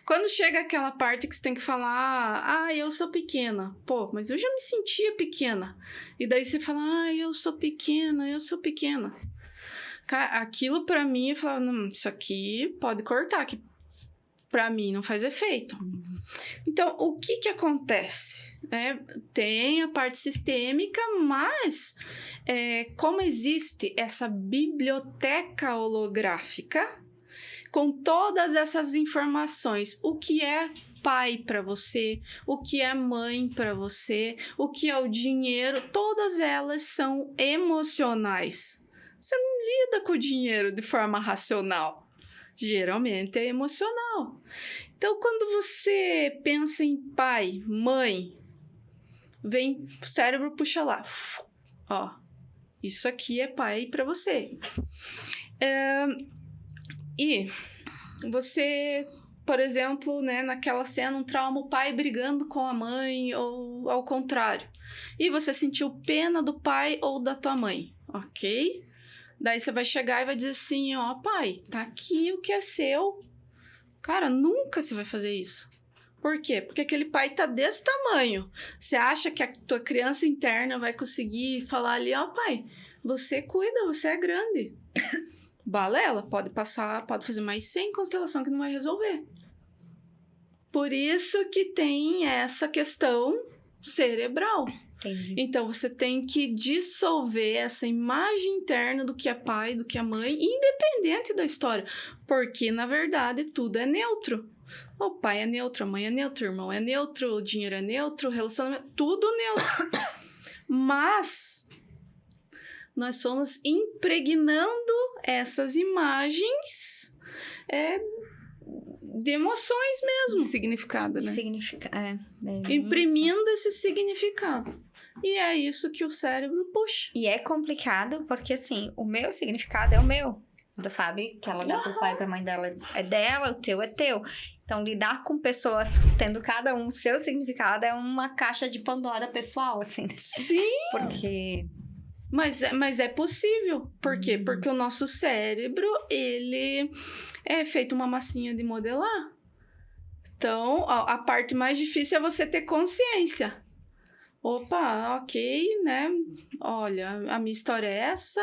Quando chega aquela parte que você tem que falar, eu sou pequena. Pô, mas eu já me sentia pequena. E daí você fala, eu sou pequena. Cara, aquilo pra mim, eu falava, não, isso aqui pode cortar, que pra mim não faz efeito. Então, o que acontece? Tem a parte sistêmica, mas como existe essa biblioteca holográfica, com todas essas informações, o que é pai para você, o que é mãe para você, o que é o dinheiro, todas elas são emocionais. Você não lida com o dinheiro de forma racional. Geralmente é emocional. Então, quando você pensa em pai, mãe, vem o cérebro, puxa lá. Ó, isso aqui é pai para você. E você, por exemplo, né, naquela cena, um trauma, o pai brigando com a mãe ou ao contrário. E você sentiu pena do pai ou da tua mãe, ok? Daí você vai chegar e vai dizer assim, ó, pai, tá aqui o que é seu. Cara, nunca você vai fazer isso. Por quê? Porque aquele pai tá desse tamanho. Você acha que a tua criança interna vai conseguir falar ali, ó, pai, você cuida, você é grande. Balela, pode passar, pode fazer mais 100 constelação que não vai resolver. Por isso que tem essa questão cerebral. Entendi. Então, você tem que dissolver essa imagem interna do que é pai, do que é mãe, independente da história. Porque, na verdade, tudo é neutro. O pai é neutro, a mãe é neutra, o irmão é neutro, o dinheiro é neutro, o relacionamento... Tudo neutro. Mas nós fomos impregnando essas imagens de emoções mesmo. De significado, né? Imprimindo esse significado. E é isso que o cérebro puxa. E é complicado porque, assim, o meu significado é o meu. Da Fábio, que ela dá pro pai, pra mãe dela é dela, o teu é teu. Então, lidar com pessoas tendo cada um seu significado é uma caixa de Pandora pessoal, assim. Sim! Porque... Mas é possível. Por quê? Porque o nosso cérebro, ele é feito uma massinha de modelar. Então, a parte mais difícil é você ter consciência. Opa, ok, né? Olha, a minha história é essa.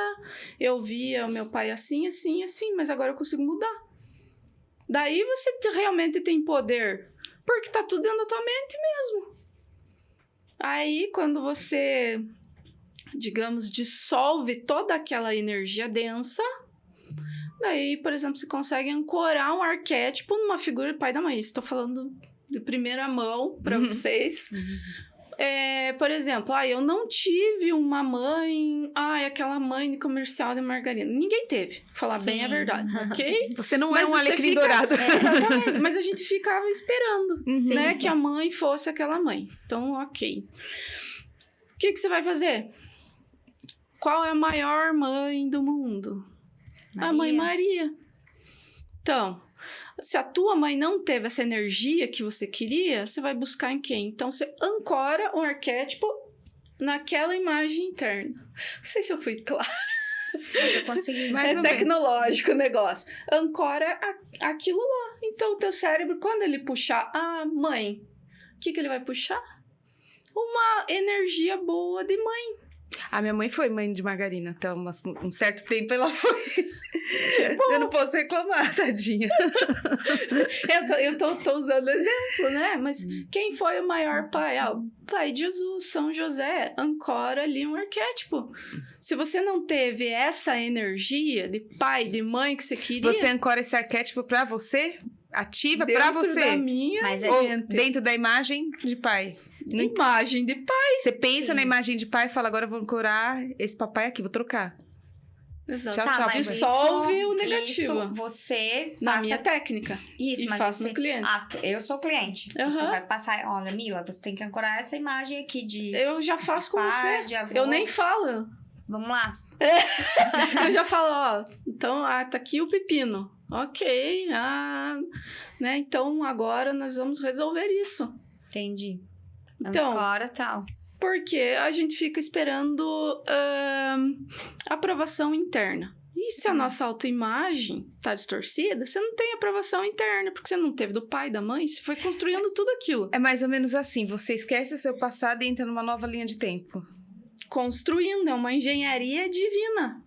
Eu via o meu pai assim, assim, assim, mas agora eu consigo mudar. Daí você realmente tem poder, porque tá tudo dentro da tua mente mesmo. Aí, quando você, digamos, dissolve toda aquela energia densa, daí, por exemplo, você consegue ancorar um arquétipo numa figura do pai e da mãe. Estou falando de primeira mão para vocês. Por exemplo, eu não tive uma mãe, aquela mãe de comercial de margarina. Ninguém teve, falar bem a verdade, ok? Você não é um alecrim dourado. Exatamente, mas a gente ficava esperando, né, que a mãe fosse aquela mãe. Então, ok. O que você vai fazer? Qual é a maior mãe do mundo? Maria. A Mãe Maria. Então, se a tua mãe não teve essa energia que você queria, você vai buscar em quem? Então, você ancora um arquétipo naquela imagem interna. Não sei se eu fui clara. Eu consegui. É tecnológico o negócio. Ancora aquilo lá. Então, o teu cérebro, quando ele puxar a mãe, o que ele vai puxar? Uma energia boa de mãe. A minha mãe foi mãe de margarina, então um certo tempo ela foi. Eu não posso reclamar, tadinha. Eu tô usando exemplo, né? Mas quem foi o maior pai? O pai de Jesus, São José, ancora ali um arquétipo. Se você não teve essa energia de pai, de mãe que você queria... Você ancora esse arquétipo pra você? Ativa pra você? Dentro da minha ou dentro da imagem de pai? Imagem de pai. Você pensa na imagem de pai e fala, agora eu vou ancorar esse papai aqui, vou trocar. Exato. Tchau. Dissolve o negativo. Isso você na minha técnica. Isso, e mas faço no cliente. Eu sou cliente. Você vai passar, olha, Mila, você tem que ancorar essa imagem aqui de... Eu já faço com você. De avô. Eu nem falo. Vamos lá. Eu já falo, então, tá aqui o pepino. Ok, né? Então, agora nós vamos resolver isso. Entendi. Então, agora tal. Porque a gente fica esperando aprovação interna. E se a nossa autoimagem tá distorcida, você não tem aprovação interna, porque você não teve do pai, da mãe, você foi construindo tudo aquilo. É mais ou menos assim, você esquece o seu passado e entra numa nova linha de tempo. Construindo, é uma engenharia divina.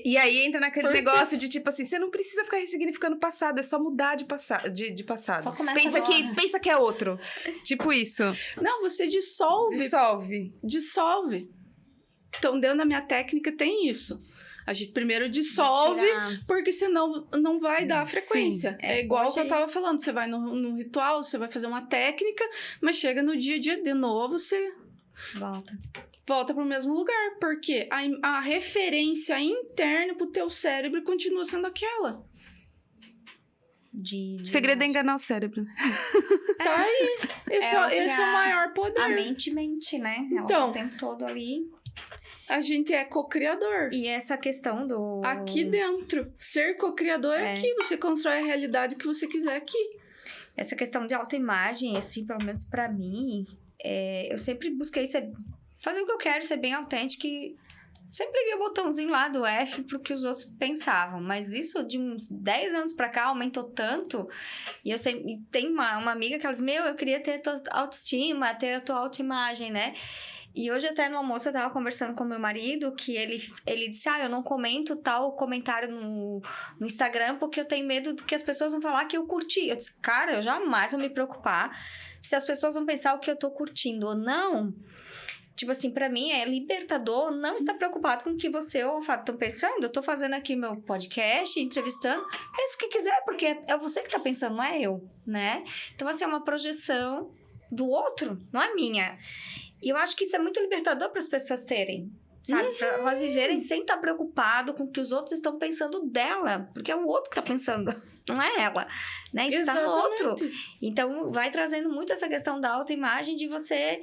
E aí entra naquele negócio de tipo assim, você não precisa ficar ressignificando o passado, é só mudar de passado. Só Pensa que é outro. Tipo isso. Não, você dissolve. Então, dentro da minha técnica tem isso. A gente primeiro dissolve, porque senão não vai dar frequência. Sim, é igual que eu tava falando, você vai no ritual, você vai fazer uma técnica, mas chega no dia a dia de novo, você Volta pro mesmo lugar, porque a referência interna pro teu cérebro continua sendo aquela. O segredo é enganar o cérebro. Tá aí. Esse é o maior poder. A mente mente, né? Ela Então, tá o tempo todo ali. A gente é co-criador. E essa questão do... Aqui dentro. Ser co-criador é aqui. Você constrói a realidade que você quiser aqui. Essa questão de autoimagem, assim, pelo menos pra mim, eu sempre busquei fazer o que eu quero, ser bem autêntica e sempre liguei o botãozinho lá do F pro que os outros pensavam. Mas isso de uns 10 anos pra cá aumentou tanto. E eu sempre... Tem uma amiga que ela diz, eu queria ter a tua autoestima, ter a tua autoimagem, né? E hoje até no almoço eu tava conversando com meu marido que ele disse, eu não comento tal comentário no Instagram porque eu tenho medo do que as pessoas vão falar que eu curti. Eu disse, cara, eu jamais vou me preocupar se as pessoas vão pensar o que eu tô curtindo ou não. Tipo assim, pra mim é libertador não estar preocupado com o que você ou o Fábio estão pensando. Eu tô fazendo aqui meu podcast, entrevistando. Pensa o que quiser, porque é você que tá pensando, não é eu, né? Então, assim, é uma projeção do outro, não é minha. E eu acho que isso é muito libertador para as pessoas terem, sabe? Para elas viverem sem estar preocupado com o que os outros estão pensando dela. Porque é o outro que está pensando, não é ela, né? Isso está no outro. Então, vai trazendo muito essa questão da autoimagem de você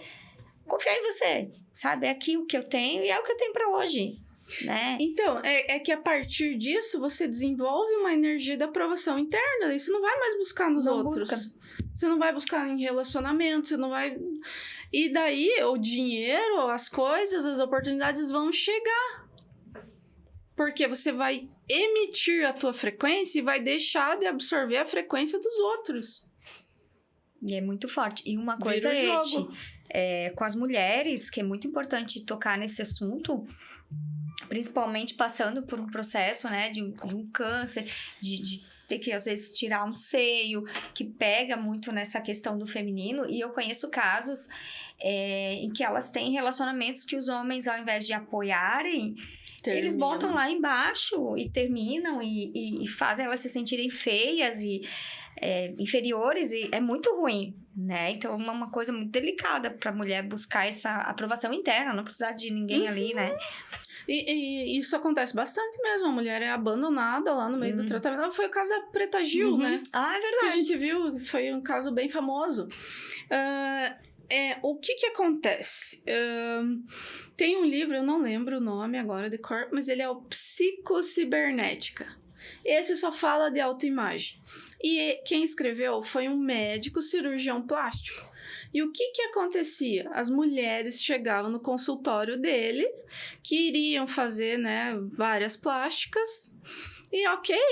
confiar em você, sabe? É aqui o que eu tenho e é o que eu tenho para hoje, né? Então, é que a partir disso, você desenvolve uma energia da aprovação interna. Isso não vai mais buscar nos outros. Você não vai buscar em relacionamento, você não vai... E daí, o dinheiro, as coisas, as oportunidades vão chegar. Porque você vai emitir a tua frequência e vai deixar de absorver a frequência dos outros. E é muito forte. E uma coisa com as mulheres, que é muito importante tocar nesse assunto, principalmente passando por um processo, né, de um câncer, de ter que, às vezes, tirar um seio, que pega muito nessa questão do feminino. E eu conheço casos em que elas têm relacionamentos que os homens, ao invés de apoiarem, eles botam lá embaixo e terminam e fazem elas se sentirem feias e inferiores. E é muito ruim, né? Então, é uma coisa muito delicada para a mulher buscar essa aprovação interna, não precisar de ninguém ali, né? E isso acontece bastante mesmo. A mulher é abandonada lá no meio do tratamento. Foi o caso da Preta Gil, né? Ah, é verdade. Que a gente viu, foi um caso bem famoso. O que acontece? Tem um livro, eu não lembro o nome agora de cor, mas ele é o Psicocibernética. Esse só fala de autoimagem. E quem escreveu foi um médico cirurgião plástico. E o que acontecia? As mulheres chegavam no consultório dele, que iriam fazer, né, várias plásticas. E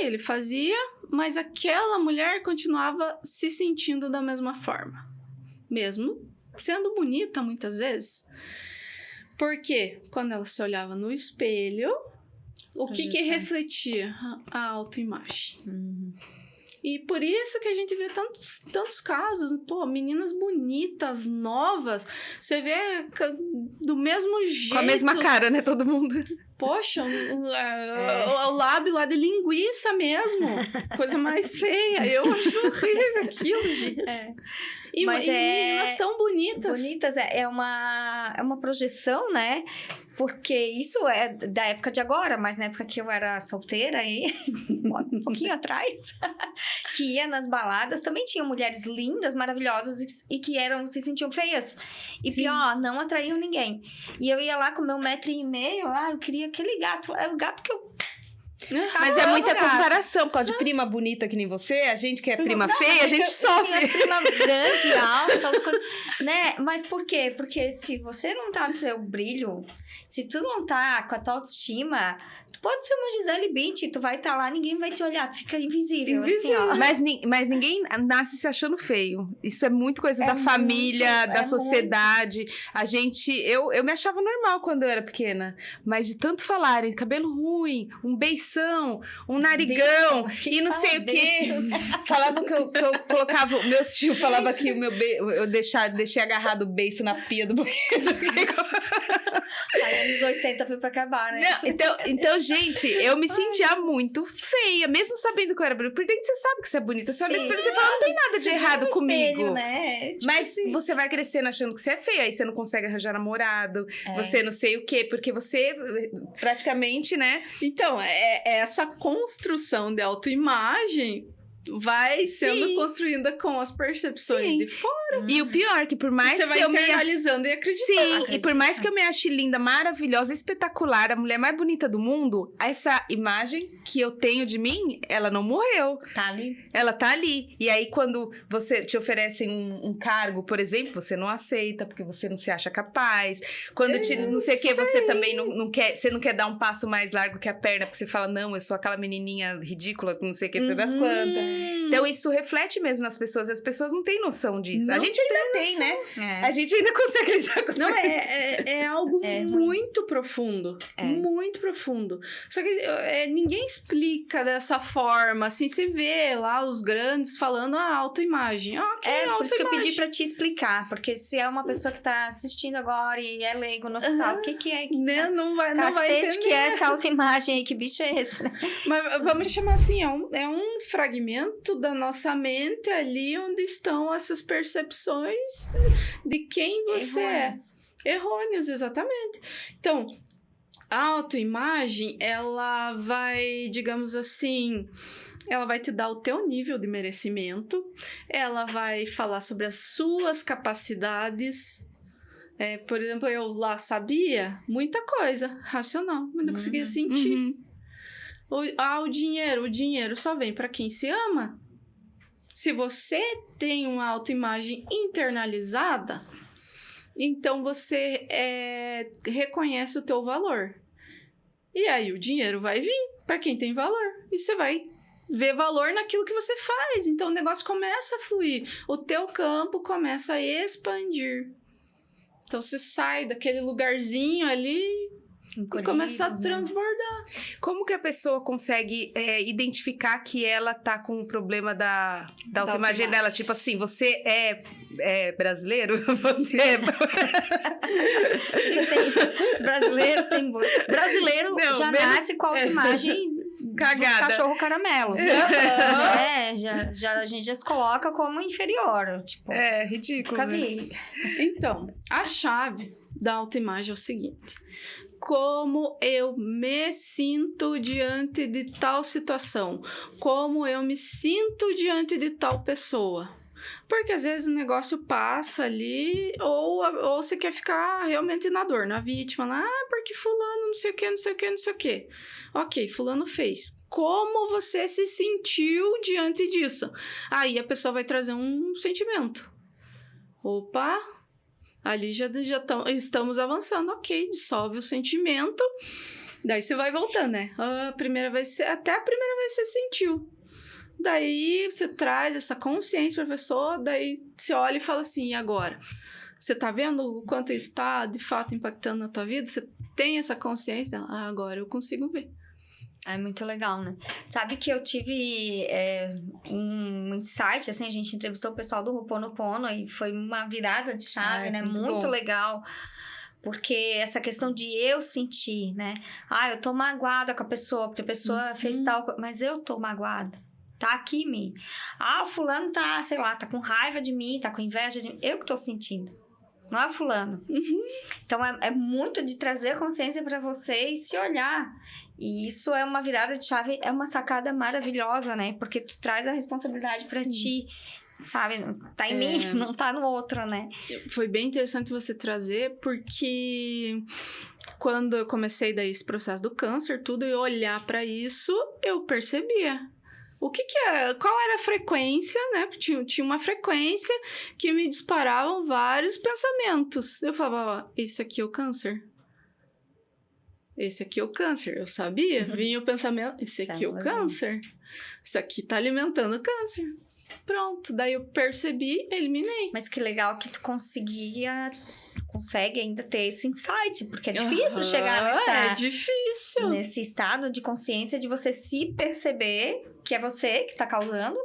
ele fazia, mas aquela mulher continuava se sentindo da mesma forma. Mesmo sendo bonita muitas vezes. Porque quando ela se olhava no espelho, o que refletia? A autoimagem. E por isso que a gente vê tantos casos, meninas bonitas, novas, você vê do mesmo jeito. Com a mesma cara, né, todo mundo? Poxa, o lábio lá de linguiça mesmo, coisa mais feia. Eu acho horrível aquilo, gente. E meninas tão bonitas. Bonitas, é uma projeção, né? Porque isso é da época de agora, mas na época que eu era solteira, um pouquinho atrás, que ia nas baladas, também tinham mulheres lindas, maravilhosas e que se sentiam feias. E pior, não atraíam ninguém. E eu ia lá com meu 1,5 m, eu queria aquele gato, é o gato que eu... Mas é muita comparação, por causa de prima bonita que nem você, a gente que é prima feia, a gente sofre. Tinha prima grande, alta, aquelas coisas, né? Mas por quê? Porque se você não tá no seu brilho, se tu não tá com a tua autoestima, tu pode ser uma Gisele Bündchen, tu vai estar lá, ninguém vai te olhar, tu fica invisível. Assim, mas ninguém nasce se achando feio. Isso é muito coisa da família, da sociedade. A gente, eu me achava normal quando eu era pequena, mas de tanto falarem, cabelo ruim, um beição, beição, um narigão, e não sei o quê. Falava que eu colocava, o meu tio falava que eu deixei agarrado o beiço na pia do banheiro. Aí anos 80 foi pra acabar, né? Não, então, gente, eu me sentia muito feia, mesmo sabendo que eu era bonita. Por dentro você sabe que você é bonita. Você olha no espelho e você fala, não tem nada de errado comigo. Espelho, né? Tipo Mas assim. você vai crescendo achando que você é feia, aí você não consegue arranjar namorado, você não sei o quê, porque você praticamente, né? Então, essa construção de autoimagem vai sendo construída com as percepções de fora. E o pior, que por mais você que vai eu me... internalizando e acreditando. Sim, e por mais que eu me ache linda, maravilhosa, espetacular, a mulher mais bonita do mundo, essa imagem que eu tenho de mim, ela não morreu. Tá ali. Ela tá ali. E aí, quando você te oferecem um cargo, por exemplo, você não aceita, porque você não se acha capaz. Quando não sei o que, você também não quer... Você não quer dar um passo mais largo que a perna, porque você fala, não, eu sou aquela menininha ridícula, não sei o que, não sei das quantas. Então, isso reflete mesmo nas pessoas. As pessoas não têm noção disso. Não a gente ainda tem, né? A gente ainda consegue lidar com isso. Não, é algo muito profundo. Muito profundo. Só que ninguém explica dessa forma. Assim, você vê lá os grandes falando a autoimagem. Por isso que eu pedi pra te explicar. Porque se é uma pessoa que tá assistindo agora e é leigo no hospital, o que é? Não vai entender. Que é essa autoimagem aí? Que bicho é esse? Né? Mas vamos chamar assim, é um fragmento da nossa mente ali onde estão essas percepções de quem você é. Errôneos, exatamente. Então, a autoimagem, ela vai, digamos assim, ela vai te dar o teu nível de merecimento, ela vai falar sobre as suas capacidades. Por exemplo, eu lá sabia muita coisa racional, mas não conseguia sentir. O dinheiro só vem para quem se ama. Se você tem uma autoimagem internalizada, então você reconhece o teu valor. E aí o dinheiro vai vir para quem tem valor. E você vai ver valor naquilo que você faz. Então o negócio começa a fluir. O teu campo começa a expandir. Então você sai daquele lugarzinho ali e começa a transbordar. Como que a pessoa consegue identificar que ela tá com o problema da autoimagem dela? Tipo assim, você é brasileiro? Você é... Brasileiro tem... Brasileiro não, já nasce com a autoimagem cagada. Do cachorro caramelo. A gente já se coloca como inferior. Tipo, ridículo. Nunca vi. Então, a chave da autoimagem é o seguinte: como eu me sinto diante de tal situação, como eu me sinto diante de tal pessoa. Porque às vezes o negócio passa ali, ou você quer ficar realmente na dor, na vítima, porque fulano não sei o que, não sei o que, não sei o que. Ok, fulano fez. Como você se sentiu diante disso? Aí a pessoa vai trazer um sentimento. Opa, ali já estamos avançando, ok, dissolve o sentimento, daí você vai voltando, né? Até a primeira vez você sentiu. Daí você traz essa consciência pra pessoa, daí você olha e fala assim, e agora? Você tá vendo o quanto está, de fato, impactando na tua vida? Você tem essa consciência dela? Agora eu consigo ver. É muito legal, né? Sabe que eu tive um insight, assim, a gente entrevistou o pessoal do Ho'oponopono e foi uma virada de chave, né? Muito legal. Porque essa questão de eu sentir, né? Eu tô magoada com a pessoa, porque a pessoa fez tal coisa, mas eu tô magoada. Tá aqui em mim. O fulano tá, sei lá, tá com raiva de mim, tá com inveja de mim. Eu que tô sentindo. Não é fulano. Então, é muito de trazer consciência pra você e se olhar. E isso é uma virada de chave, é uma sacada maravilhosa, né? Porque tu traz a responsabilidade pra ti, sabe? Tá em mim, não tá no outro, né? Foi bem interessante você trazer, porque quando eu comecei daí esse processo do câncer, tudo, e olhar pra isso, eu percebia. O que é? Qual era a frequência, né? Tinha uma frequência que me disparavam vários pensamentos. Eu falava, esse aqui é o câncer. Esse aqui é o câncer. Eu sabia. Vinha o pensamento, esse aqui é o câncer. Isso aqui tá alimentando o câncer. Pronto, daí eu percebi, eliminei. Mas que legal que tu consegue ainda ter esse insight, porque é difícil chegar É difícil. nesse estado de consciência de você se perceber que é você que tá causando,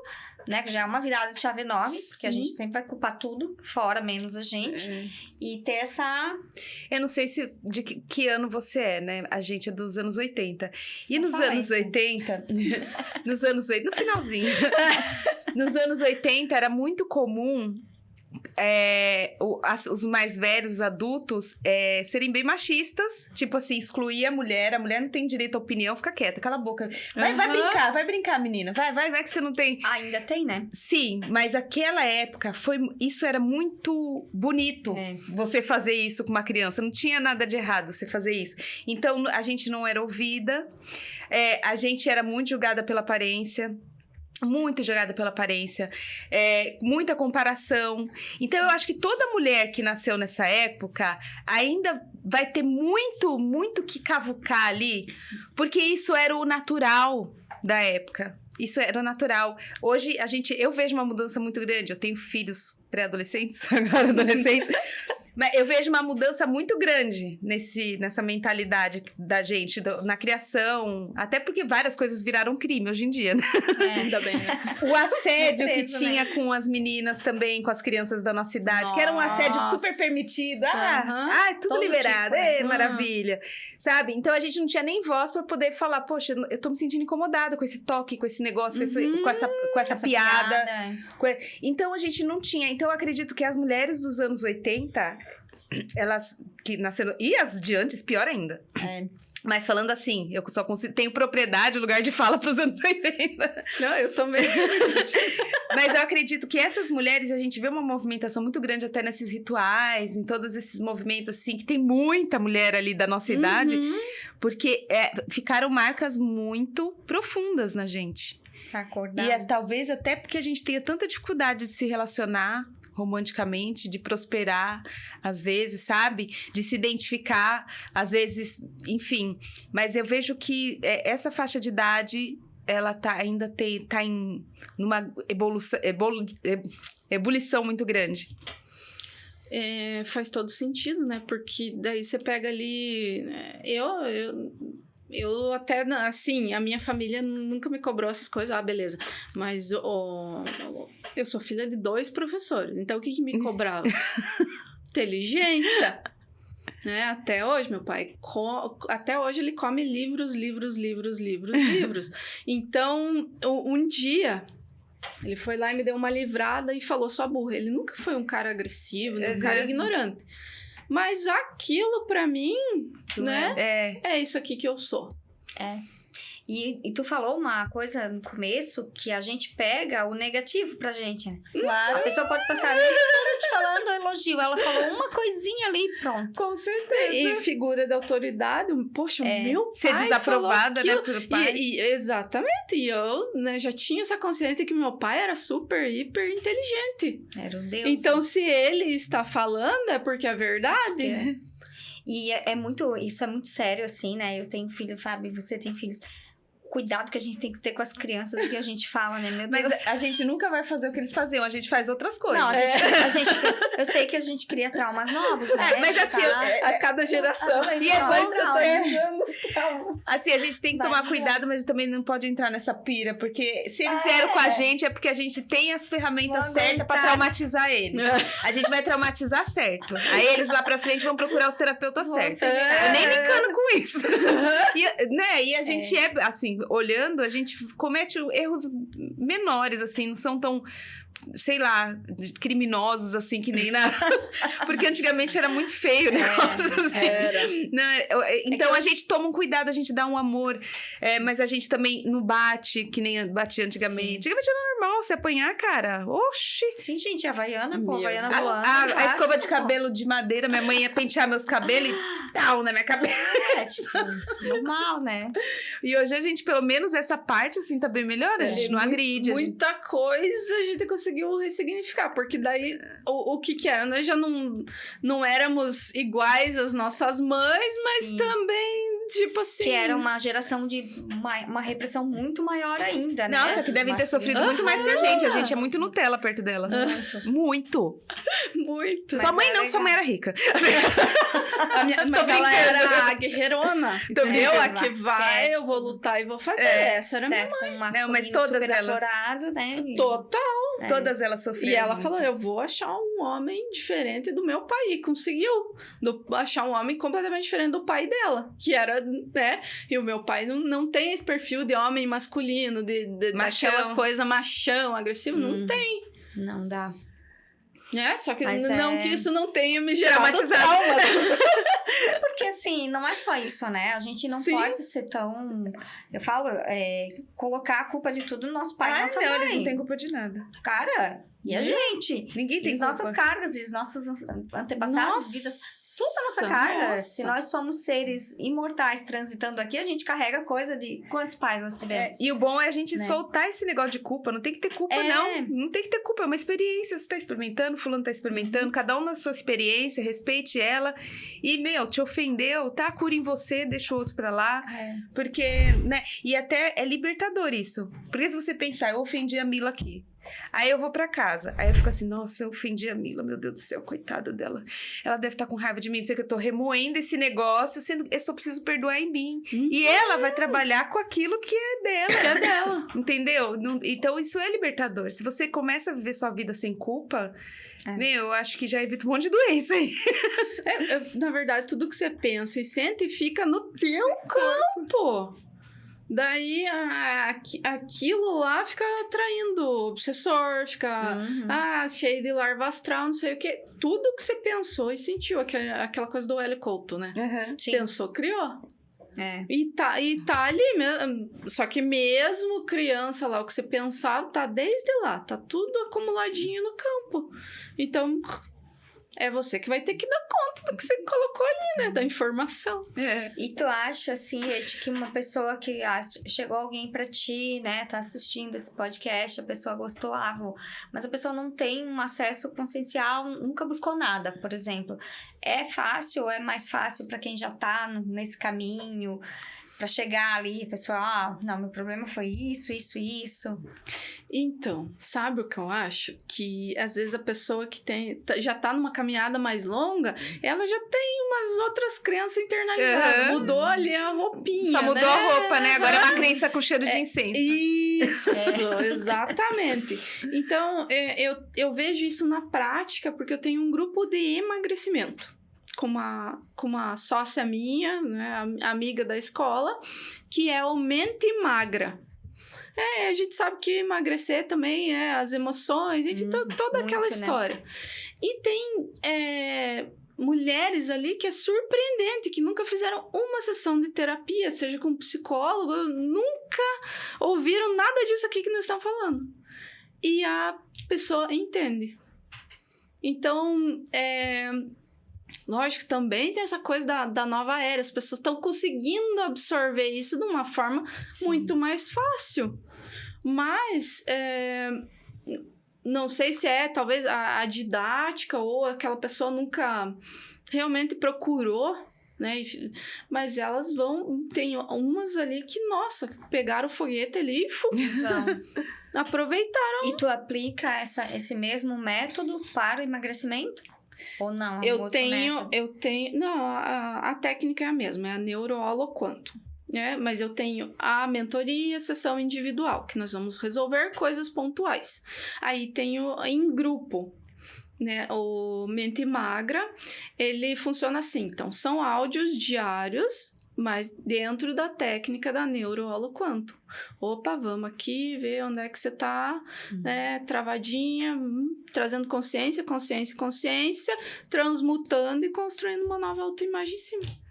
né? Que já é uma virada de chave enorme, porque a gente sempre vai culpar tudo fora, menos a gente. E ter essa... Eu não sei de que ano você é, né? A gente é dos anos 80. E nos anos 80... nos anos 80, no finalzinho. Nos anos 80 era muito comum... os mais velhos, os adultos, serem bem machistas. Tipo assim, excluir a mulher não tem direito à opinião, fica quieta, cala a boca. Vai brincar, menina. Vai que você não tem... Ainda tem, né? Sim, mas aquela época, isso era muito bonito, você fazer isso com uma criança. Não tinha nada de errado você fazer isso. Então, a gente não era ouvida, a gente era muito julgada pela aparência. Muito jogada pela aparência, muita comparação. Então, eu acho que toda mulher que nasceu nessa época ainda vai ter muito que cavucar ali, porque isso era o natural da época. Isso era natural. Hoje, eu vejo uma mudança muito grande. Eu tenho filhos pré-adolescentes, agora adolescentes. Mas eu vejo uma mudança muito grande nessa mentalidade da gente, na criação. Até porque várias coisas viraram crime hoje em dia, né? Ainda bem, né? O assédio que tinha com as meninas também, com as crianças da nossa idade, que era um assédio super permitido. Tudo Todo liberado. tipo, né? Maravilha. Sabe? Então, a gente não tinha nem voz pra poder falar, poxa, eu tô me sentindo incomodada com esse toque, com esse negócio, com essa piada. Então, a gente não tinha. Então, eu acredito que as mulheres dos anos 80... elas que nasceram... E as de antes, pior ainda. Mas falando assim, eu só tenho propriedade, lugar de fala para os anos 80. Não, eu também. Mas eu acredito que essas mulheres, a gente vê uma movimentação muito grande até nesses rituais, em todos esses movimentos, assim, que tem muita mulher ali da nossa idade, porque ficaram marcas muito profundas na gente. Pra acordar. E talvez até porque a gente tenha tanta dificuldade de se relacionar romanticamente, de prosperar, às vezes, sabe? De se identificar, às vezes, enfim. Mas eu vejo que essa faixa de idade, ela tá numa ebulição muito grande. Faz todo sentido, né? Porque daí você pega ali... Eu até, assim, a minha família nunca me cobrou essas coisas. Beleza. Mas eu sou filha de 2 professores. Então, o que me cobrava? Inteligência. Né? Até hoje, meu pai... Até hoje, ele come livros. Então, um dia... Ele foi lá e me deu uma livrada e falou, sua burra. Ele nunca foi um cara agressivo, um cara ignorante. Mas aquilo, pra mim, né? É isso aqui que eu sou. E tu falou uma coisa no começo, que a gente pega o negativo pra gente, né? Claro. A pessoa pode passar a vida toda te falando elogio. Ela falou uma coisinha ali e pronto. Com certeza. E figura de autoridade, poxa, meu pai ser desaprovada, né, pelo pai. Exatamente. E eu, né, já tinha essa consciência de que meu pai era super, hiper inteligente. Era um Deus. Então, se ele está falando, é porque é verdade. E isso é muito sério, assim, né? Eu tenho filho, Fábio, você tem filhos. Cuidado que a gente tem que ter com as crianças que a gente fala, né? Meu Deus. Mas a gente nunca vai fazer o que eles faziam, a gente faz outras coisas. Não, eu sei que a gente cria traumas novos, né? Mas assim, a cada geração. E é bom você atualizando os traumas. Assim, a gente tem que tomar cuidado, mas também não pode entrar nessa pira, porque se eles vieram com a gente, é porque a gente tem as ferramentas certas pra traumatizar eles. A gente vai traumatizar certo. Aí eles lá pra frente vão procurar os terapeutas certos. Eu nem me encano com isso. E a gente assim, olhando, a gente comete erros menores, assim, não são tão, sei lá, criminosos, assim, que nem na... Porque antigamente era muito feio o negócio, assim. Era. Então, a gente toma um cuidado, a gente dá um amor, mas a gente também não bate, que nem batia antigamente. Sim. Antigamente era normal se apanhar, cara. Oxi! Sim, gente, a Havaiana, pô, Havaiana voando. A escova de cabelo de madeira, minha mãe ia pentear meus cabelos e tal na minha cabeça. Tipo, normal, né? E hoje a gente, pelo menos essa parte, assim, tá bem melhor. A gente não agride. Muita coisa a gente conseguiu ressignificar, porque daí o que era? Nós já não éramos iguais às nossas mães, mas também tipo assim... Que era uma geração de uma repressão muito maior ainda, né? Nossa, que devem ter sofrido muito mais que a gente. A gente é muito Nutella perto delas. Muito. Muito. Sua mãe não, legal. sua mãe era rica. Mas ela era a guerreirona, entendeu? A que vai, Certo. eu vou lutar e vou fazer. Essa era a minha Certo, com um Não, mas masculino todas super elas. aflorado, né? total. Todas elas sofreram. E ela muito. falou, eu vou achar um homem diferente do meu pai. E conseguiu achar um homem completamente diferente do pai dela. Que era, né? E o meu pai não tem esse perfil de homem masculino, Machão. daquela coisa machão, agressivo. Não tem. Não dá. Né? Só que Mas não que isso não tenha me gerado Traumatizado. traumas. Porque assim, não é só isso, né? A gente não Sim. pode ser tão... Eu falo, colocar a culpa de tudo no nosso pai e nossa não, mãe. eles não têm culpa de nada. Cara, e a gente? Ninguém E tem as culpa. nossas cargas, e os nossos antepassados, vidas... Tudo a nossa carga. Se nós somos seres imortais transitando aqui, a gente carrega coisa de quantos pais nós tivemos. E o bom é a gente Né? soltar esse negócio de culpa. Não tem que ter culpa, não. Não tem que ter culpa. É uma experiência. Você tá experimentando, fulano tá experimentando. Cada um na sua experiência. Respeite ela. E, te ofendeu, tá? Cura em você, deixa o outro pra lá. Porque, né? E até é libertador isso. Porque se você pensar, eu ofendi a Mila aqui. Aí eu vou pra casa. Aí eu fico assim, nossa, eu ofendi a Mila, meu Deus do céu, coitada dela. Ela deve estar com raiva de mim, não sei o que, eu tô remoendo esse negócio, sendo eu só preciso perdoar em mim. E ela vai trabalhar com aquilo que é dela. Que é dela. Entendeu? Então isso é libertador. Se você começa a viver sua vida sem culpa, eu acho que já evita um monte de doença aí. Na verdade, tudo que você pensa e sente fica no teu campo. Daí, aquilo lá fica atraindo obsessor, fica cheio de larva astral, não sei o quê. Tudo que você pensou e sentiu, aquela coisa do Hélio Couto, né? Sim. Pensou, criou. É. E tá ali mesmo. Só que mesmo criança lá, o que você pensava, tá desde lá. Tá tudo acumuladinho no campo. Então... é você que vai ter que dar conta do que você colocou ali, né? Da informação. E tu acha, assim, Ed, que uma pessoa que chegou alguém pra ti, né? Tá assistindo esse podcast, a pessoa gostou, mas a pessoa não tem um acesso consciencial, nunca buscou nada, por exemplo. É fácil ou é mais fácil pra quem já tá nesse caminho, pra chegar ali, a pessoa, não, meu problema foi isso. Então, sabe o que eu acho? Que às vezes a pessoa que já tá numa caminhada mais longa, ela já tem umas outras crenças internalizadas. Mudou ali a roupinha, Só mudou a roupa, né? Agora é uma crença com cheiro de incenso. Isso, exatamente. Então, eu vejo isso na prática, porque eu tenho um grupo de emagrecimento. Com uma sócia minha, né, amiga da escola, que é o Mente Magra. A gente sabe que emagrecer também é as emoções, enfim, toda aquela história. Né? E tem mulheres ali que é surpreendente, que nunca fizeram uma sessão de terapia, seja com psicólogo, nunca ouviram nada disso aqui que nós estamos falando. E a pessoa entende. Então, lógico, também tem essa coisa da nova era. As pessoas estão conseguindo absorver isso de uma forma muito mais fácil. Mas, não sei se talvez a didática ou aquela pessoa nunca realmente procurou, né? Mas elas tem umas ali que, nossa, pegaram o foguete ali e aproveitaram. E tu aplica esse mesmo método para o emagrecimento? Ou não? Eu tenho... Não, a técnica é a mesma, é a neuroholoquanto. Mas eu tenho a mentoria e a sessão individual, que nós vamos resolver coisas pontuais. Aí tenho em grupo, né? O Mente Magra, ele funciona assim. Então, são áudios diários, mas dentro da técnica da neuroholoquanto. Opa, vamos aqui ver onde é que você tá, né, travadinha, trazendo consciência, transmutando e construindo uma nova autoimagem em cima.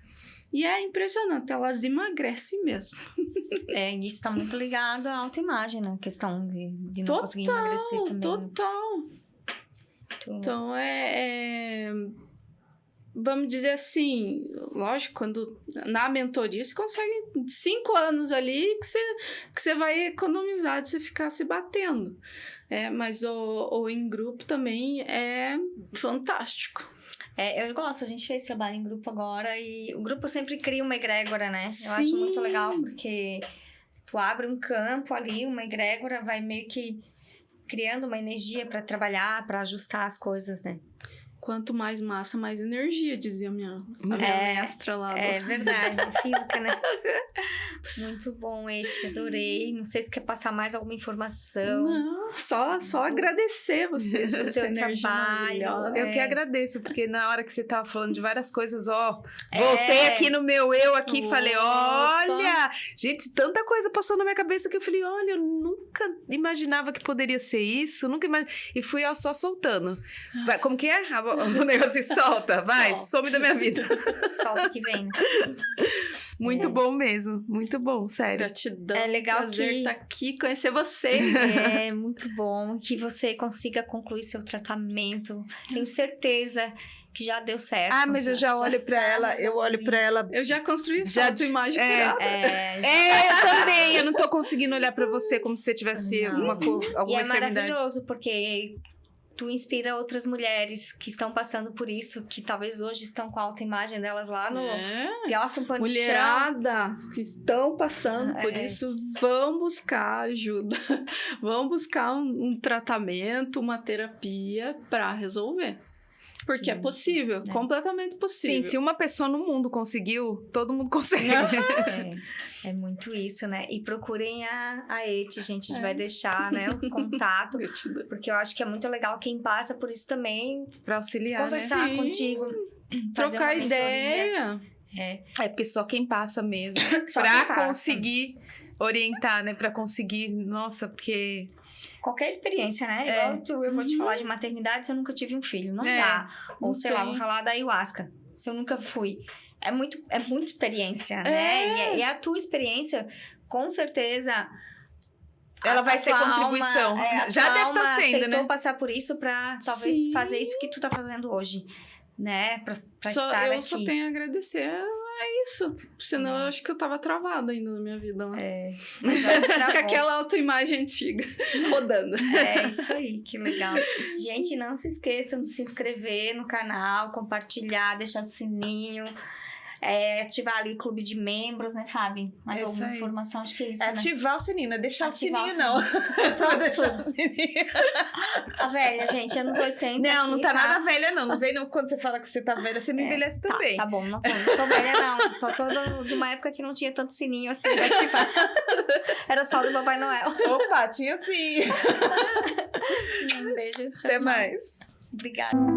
E é impressionante, elas emagrecem mesmo. Isso tá muito ligado à autoimagem, né? A questão de não conseguir emagrecer também. Total. Então, vamos dizer assim, lógico, quando na mentoria você consegue 5 anos ali que você vai economizar de você ficar se batendo. Mas o em grupo também é fantástico. Eu gosto, a gente fez trabalho em grupo agora e o grupo sempre cria uma egrégora, né? Eu acho muito legal porque tu abre um campo ali, uma egrégora vai meio que criando uma energia para trabalhar, para ajustar as coisas, né? Quanto mais massa, mais energia, dizia a minha mestra lá. É verdade, física, né? Muito bom, Eti, adorei. Não sei se quer passar mais alguma informação. Não, só agradecer vocês por essa energia maravilhosa. Eu que agradeço, porque na hora que você tava falando de várias coisas, voltei aqui no meu eu aqui e falei, olha, gente, tanta coisa passou na minha cabeça que eu falei, olha, eu nunca imaginava que poderia ser isso, e fui só soltando. Vai, como que é? O negócio se solta, vai, some da minha vida. Solta que vem. Muito bom mesmo, muito bom, sério. Gratidão, é legal prazer estar aqui, conhecer você. É muito bom que você consiga concluir seu tratamento. Tenho certeza que já deu certo. Mas eu já olho pra ela, Eu já construí essa autoimagem curada. Eu também, eu não tô conseguindo olhar pra você como se você tivesse alguma enfermidade. E é maravilhoso, porque tu inspira outras mulheres que estão passando por isso, que talvez hoje estão com a autoimagem delas lá no pior que um pano de chão. Mulherada que estão passando por isso, vão buscar ajuda. Vão buscar um tratamento, uma terapia pra resolver. Porque é possível, completamente possível. Sim, se uma pessoa no mundo conseguiu, todo mundo consegue. É muito isso, né? E procurem a Eti, gente. A gente vai deixar, né, o contato. Porque eu acho que é muito legal quem passa por isso também. Pra auxiliar, conversar contigo. Trocar ideia. Porque só quem passa mesmo. Pra conseguir orientar, né? Pra conseguir... Nossa, porque... Qualquer experiência, né? Igual eu vou te falar de maternidade se eu nunca tive um filho. Não dá. Ou sei lá, vou falar da ayahuasca. Se eu nunca fui. É muita experiência, né? E a tua experiência, com certeza... Ela vai ser contribuição. Já deve estar sendo, né? Aceitou passar por isso pra talvez fazer isso que tu tá fazendo hoje. Né? Pra estar aqui. Eu só tenho a agradecer... É isso. Senão eu acho que eu tava travada ainda na minha vida lá. Com aquela autoimagem antiga rodando. É isso aí, que legal. Gente, não se esqueçam de se inscrever no canal, compartilhar, deixar o sininho. Ativar ali o clube de membros, né, Fábio? Mais alguma informação? Acho que é isso, né? Ativar o sininho, não é deixar o sininho, não. Deixar o sininho. A velha, gente, anos 80. Não tá nada velha, não. Não vem quando você fala que você tá velha, você me envelhece também. Tá bom, não tô velha, não. Só sou de uma época que não tinha tanto sininho assim pra ativar. Era só do Papai Noel. Opa, tinha sim. Um beijo. Até mais. Obrigada.